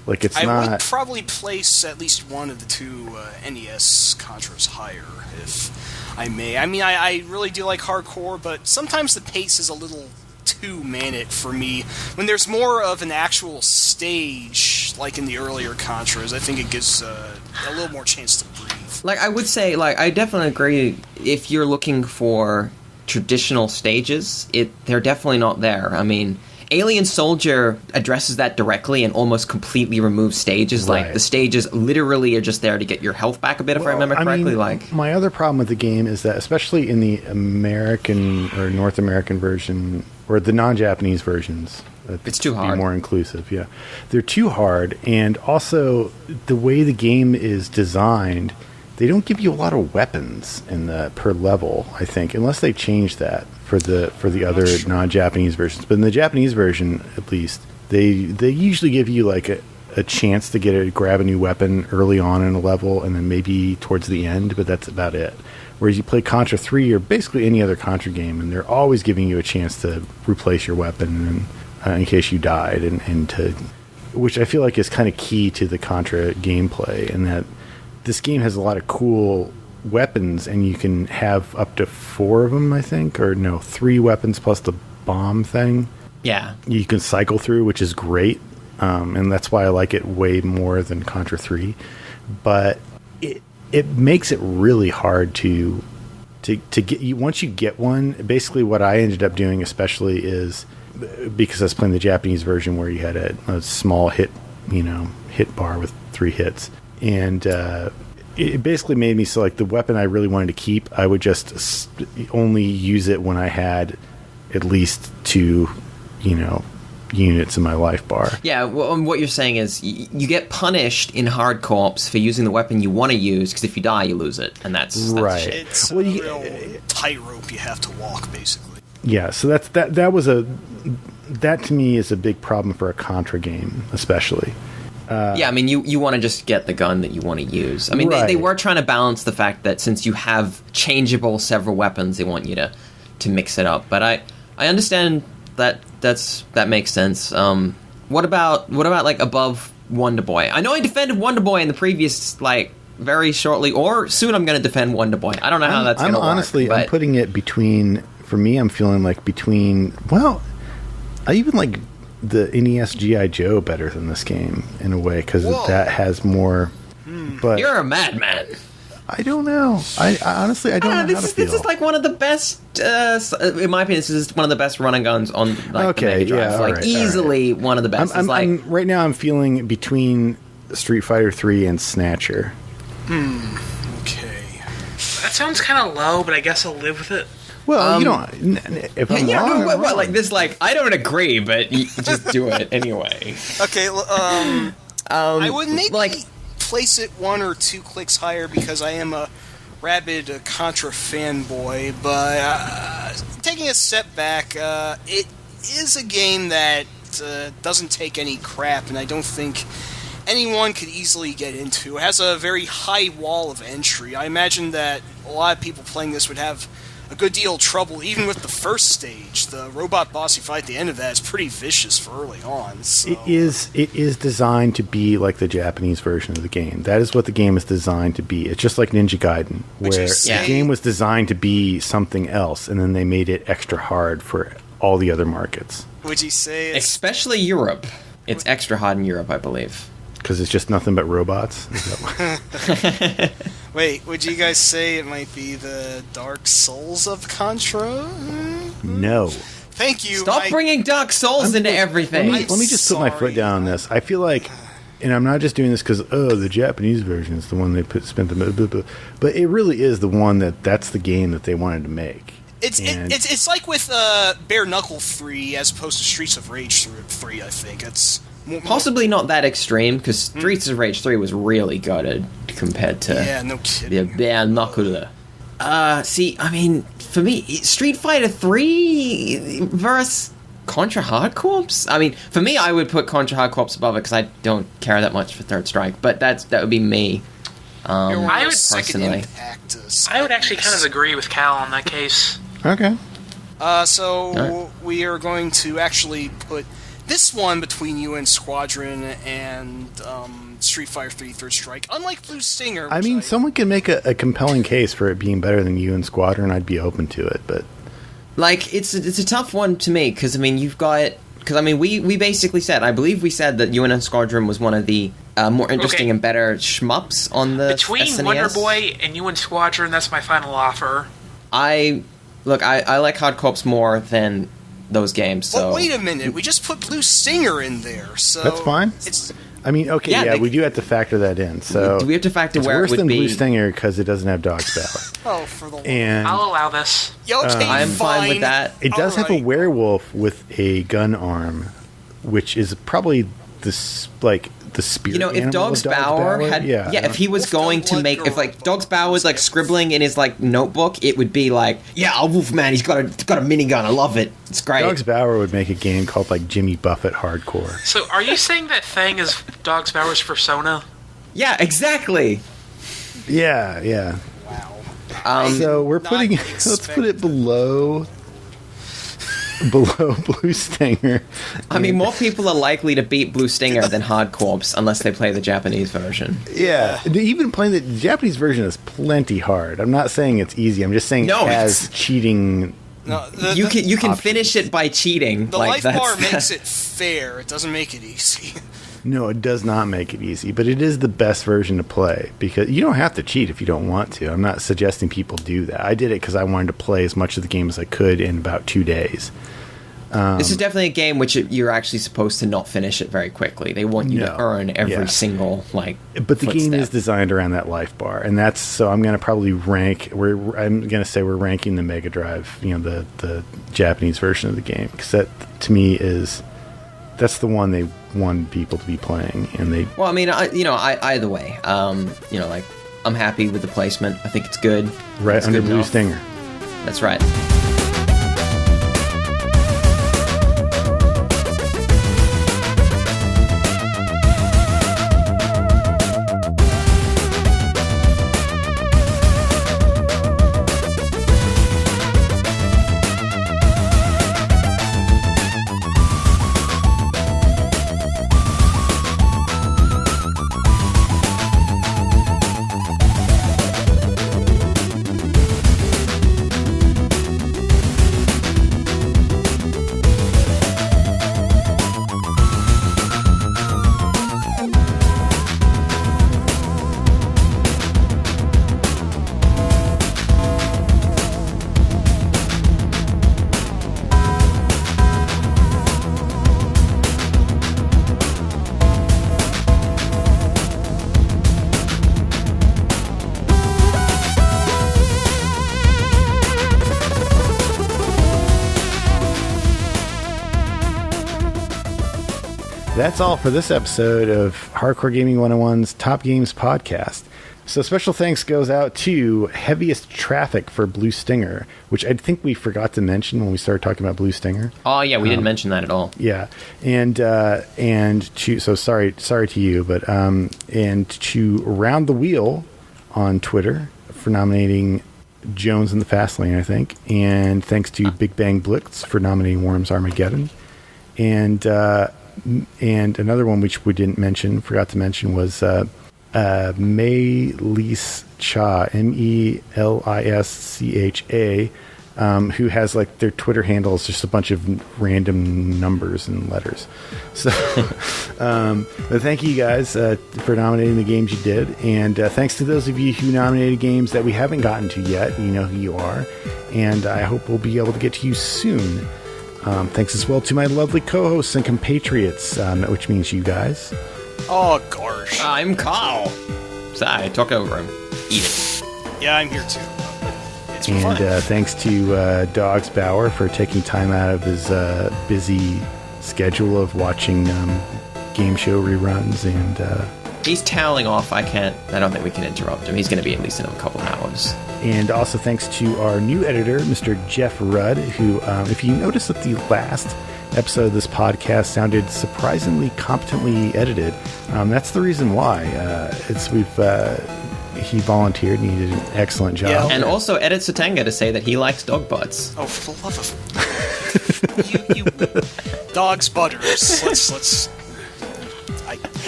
[SPEAKER 1] Like, it's
[SPEAKER 4] I
[SPEAKER 1] not...
[SPEAKER 4] would probably place at least one of the two NES Contras higher, if I may. I mean, I really do like Hardcore, but sometimes the pace is a little too manic for me. When there's more of an actual stage, like in the earlier Contras, I think it gives a little more chance to breathe.
[SPEAKER 3] Like, I would say, like, I definitely agree, if you're looking for traditional stages, they're definitely not there. I mean... Alien Soldier addresses that directly and almost completely removes stages.
[SPEAKER 1] Right.
[SPEAKER 3] Like, the stages literally are just there to get your health back a bit, if I remember correctly.
[SPEAKER 1] My other problem with the game is that, especially in the American or North American version, or the non-Japanese versions,
[SPEAKER 3] it's too hard.
[SPEAKER 1] To be more inclusive, yeah. They're too hard, and also, the way the game is designed, they don't give you a lot of weapons in the per level, I think, unless they change that for the other non-Japanese versions. But in the Japanese version, at least, they usually give you like a chance to grab a new weapon early on in a level, and then maybe towards the end, but that's about it. Whereas you play Contra 3 or basically any other Contra game, and they're always giving you a chance to replace your weapon in case you died, and to, which I feel like is kind of key to the Contra gameplay, in that this game has a lot of cool weapons, and you can have up to 4 of them, I think, or no, 3 weapons plus the bomb thing.
[SPEAKER 3] Yeah.
[SPEAKER 1] You can cycle through, which is great, and that's why I like it way more than Contra 3. But it makes it really hard to get you. Once you get one, basically what I ended up doing, especially, is because I was playing the Japanese version where you had a small hit bar with 3 hits, and it basically made me so like the weapon I really wanted to keep, I would just only use it when I had at least 2, units in my life bar.
[SPEAKER 3] Yeah, well, what you're saying is you get punished in hard co-ops for using the weapon you want to use, because if you die, you lose it, and that's
[SPEAKER 1] right.
[SPEAKER 3] shit.
[SPEAKER 4] It's a real tightrope you have to walk, basically.
[SPEAKER 1] Yeah, so that to me is a big problem for a Contra game, especially.
[SPEAKER 3] Yeah, I mean, you want to just get the gun that you want to use. I mean,
[SPEAKER 1] right.
[SPEAKER 3] they were trying to balance the fact that since you have changeable several weapons, they want you to mix it up. But I understand that makes sense. What about like above Wonder Boy? I know I defended Wonder Boy in the previous, like, very shortly, or soon I'm going to defend Wonder Boy. I don't know how that's going to work.
[SPEAKER 1] Honestly, I'm putting it between. For me, I'm feeling like between. Well, I even like the NES G.I. Joe better than this game in a way, because that has more. But
[SPEAKER 3] You're a madman.
[SPEAKER 1] I don't know. I honestly, I don't know how to feel.
[SPEAKER 3] This is like one of the best. In my opinion, this is one of the best run and guns on like the Mega Drive.
[SPEAKER 1] Yeah,
[SPEAKER 3] like
[SPEAKER 1] right,
[SPEAKER 3] easily one of the best.
[SPEAKER 1] Right now, I'm feeling between Street Fighter 3 and Snatcher.
[SPEAKER 4] Okay.
[SPEAKER 2] That sounds kind of low, but I guess I'll live with it.
[SPEAKER 1] Well, if I'm wrong, I'm wrong.
[SPEAKER 3] Like this, like I don't agree, but you just do it anyway.
[SPEAKER 4] Okay. I would maybe place it 1 or 2 clicks higher because I am a rabid Contra fanboy. But taking a step back, it is a game that doesn't take any crap, and I don't think anyone could easily get into. It has a very high wall of entry. I imagine that a lot of people playing this would have a good deal of trouble, even with the first stage. The robot boss you fight at the end of that is pretty vicious for early on. So.
[SPEAKER 1] It is designed to be like the Japanese version of the game. That is what the game is designed to be. It's just like Ninja Gaiden, where the game was designed to be something else, and then they made it extra hard for all the other markets.
[SPEAKER 4] Would you say
[SPEAKER 3] especially Europe? It's extra hard in Europe, I believe.
[SPEAKER 1] Because it's just nothing but robots?
[SPEAKER 4] Wait, would you guys say it might be the Dark Souls of Contra?
[SPEAKER 1] No.
[SPEAKER 4] Thank you.
[SPEAKER 3] Stop bringing Dark Souls into everything.
[SPEAKER 1] Let me just put my foot down on this. I feel like, and I'm not just doing this because, the Japanese version is the one they spent the... But it really is the one that's the game that they wanted to make.
[SPEAKER 4] It's like with Bare Knuckle 3 as opposed to Streets of Rage 3, I think. It's...
[SPEAKER 3] Possibly not that extreme, because Streets of Rage 3 was really gutted compared to
[SPEAKER 4] no kidding.
[SPEAKER 3] the Bare Knuckle. See, I mean, for me, Street Fighter 3 versus Contra Hard Corps? I mean, for me, I would put Contra Hard Corps above it, because I don't care that much for Third Strike, but that would be me.
[SPEAKER 2] I would
[SPEAKER 3] personally.
[SPEAKER 2] I would actually kind of agree with Cal in that case.
[SPEAKER 1] Okay.
[SPEAKER 4] We are going to actually put this one between UN Squadron and Street Fighter 3 Third Strike. Unlike Blue Stinger,
[SPEAKER 1] I mean, someone can make a compelling case for it being better than UN Squadron. I'd be open to it, but
[SPEAKER 3] like it's a tough one to me because I mean we basically said, I believe we said that UN Squadron was one of the more interesting and better shmups on the
[SPEAKER 2] between
[SPEAKER 3] SNES.
[SPEAKER 2] Wonder Boy and UN Squadron. That's my final offer.
[SPEAKER 3] I like Hard Corps more than those games. So
[SPEAKER 4] well, wait a minute, we just put Blue Stinger in there, so
[SPEAKER 1] that's fine. I mean, okay, we do have to factor that in. So
[SPEAKER 3] do we have to factor
[SPEAKER 1] it's
[SPEAKER 3] where
[SPEAKER 1] worse
[SPEAKER 3] it would
[SPEAKER 1] than
[SPEAKER 3] be?
[SPEAKER 1] Blue Stinger because it doesn't have Dog's Valor.
[SPEAKER 4] Oh, for the
[SPEAKER 1] and
[SPEAKER 2] I'll allow this.
[SPEAKER 4] Okay,
[SPEAKER 3] I'm fine with that.
[SPEAKER 1] It does have a werewolf with a gun arm, which is probably the spirit.
[SPEAKER 3] If Dog's Bower had, if he was going to make, if like Dog's Bower was like scribbling in his like notebook, it would be like, Wolfman, he's got a minigun. I love it. It's great.
[SPEAKER 1] Dog's Bower would make a game called like Jimmy Buffett Hardcore.
[SPEAKER 2] So, are you saying that Thing is Dog's Bower's persona?
[SPEAKER 3] Yeah, exactly.
[SPEAKER 1] Yeah.
[SPEAKER 4] Wow.
[SPEAKER 1] So we're putting. Let's put it below Blue Stinger.
[SPEAKER 3] I mean, more people are likely to beat Blue Stinger than Hard Corps unless they play the Japanese version.
[SPEAKER 1] Yeah, even playing the Japanese version is plenty hard. I'm not saying it's easy. I'm just saying it has cheating.
[SPEAKER 4] No,
[SPEAKER 3] you can finish it by cheating.
[SPEAKER 4] The life bar makes it fair. It doesn't make it easy.
[SPEAKER 1] No, it does not make it easy, but it is the best version to play because you don't have to cheat if you don't want to. I'm not suggesting people do that. I did it because I wanted to play as much of the game as I could in about 2 days.
[SPEAKER 3] This is definitely a game which you're actually supposed to not finish it very quickly. They want you to earn every single
[SPEAKER 1] But the
[SPEAKER 3] footstep.
[SPEAKER 1] game is designed around that life bar, and that's so. I'm going to probably rank. I'm going to say we're ranking the Mega Drive, the Japanese version of the game, because that to me that's the one they want people to be playing, and they.
[SPEAKER 3] Well, I mean, either way, I'm happy with the placement. I think it's good.
[SPEAKER 1] Right
[SPEAKER 3] it's
[SPEAKER 1] under
[SPEAKER 3] good
[SPEAKER 1] Blue
[SPEAKER 3] enough.
[SPEAKER 1] Stinger.
[SPEAKER 3] That's right.
[SPEAKER 1] That's all for this episode of Hardcore Gaming 101's Top Games podcast. So special thanks goes out to Heaviest Traffic for Blue Stinger, which I think we forgot to mention when we started talking about Blue Stinger.
[SPEAKER 3] Oh yeah, we didn't mention that at all.
[SPEAKER 1] Yeah, and to so sorry to you, but and to Round the Wheel on Twitter for nominating Jones in the Fast Lane, I think, and thanks to Big Bang Blitz for nominating Worms Armageddon, and another one which we didn't mention, forgot to mention, was Melischa, Melischa, who has like their Twitter handle is just a bunch of random numbers and letters. So, but thank you guys for nominating the games you did, and thanks to those of you who nominated games that we haven't gotten to yet. You know who you are, and I hope we'll be able to get to you soon. Thanks as well to my lovely co-hosts and compatriots, which means you guys.
[SPEAKER 4] Oh, gosh.
[SPEAKER 3] I'm Carl. Sorry, talk over him. Eat it.
[SPEAKER 4] Yeah, I'm here too. It's been fun.
[SPEAKER 1] And thanks to Dogs Bauer for taking time out of his busy schedule of watching game show reruns. And
[SPEAKER 3] he's toweling off. I don't think we can interrupt him. He's going to be at least in a couple of hours.
[SPEAKER 1] And also thanks to our new editor, Mr. Jeff Rudd, who, if you notice that the last episode of this podcast sounded surprisingly competently edited, that's the reason why. He volunteered and he did an excellent job.
[SPEAKER 4] Yeah.
[SPEAKER 3] And also edit Satenga to say that he likes dog butts.
[SPEAKER 4] Oh, for the love of... you Dogs butters. Let's...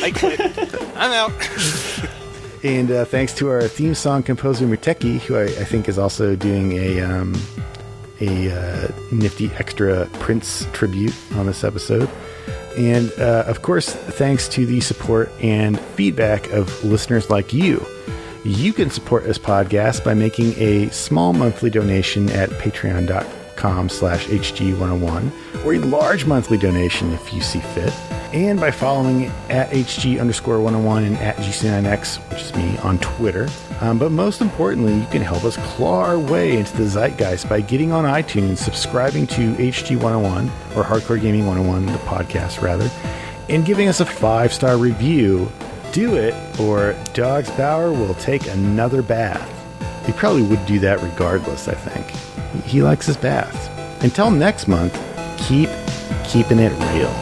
[SPEAKER 4] I quit. I'm out.
[SPEAKER 1] And thanks to our theme song composer Muteki, who I think is also doing a nifty extra Prince tribute on this episode. And of course, thanks to the support and feedback of listeners like you. You can support this podcast by making a small monthly donation at patreon.com/HG101, or a large monthly donation if you see fit, and by following at HG_101 and at GC9X, which is me, on Twitter. But most importantly, you can help us claw our way into the zeitgeist by getting on iTunes, subscribing to HG101, or Hardcore Gaming 101, the podcast rather, and giving us a 5-star review. Do it, or Dogs Bauer will take another bath. He probably would do that regardless, I think. He likes his baths. Until next month, keep keeping it real.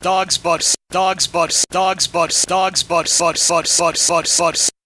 [SPEAKER 4] Dogs butts. Dogs butts. Dogs butts. Dogs butts. Dogs butts. Dogs butts. Dogs butts.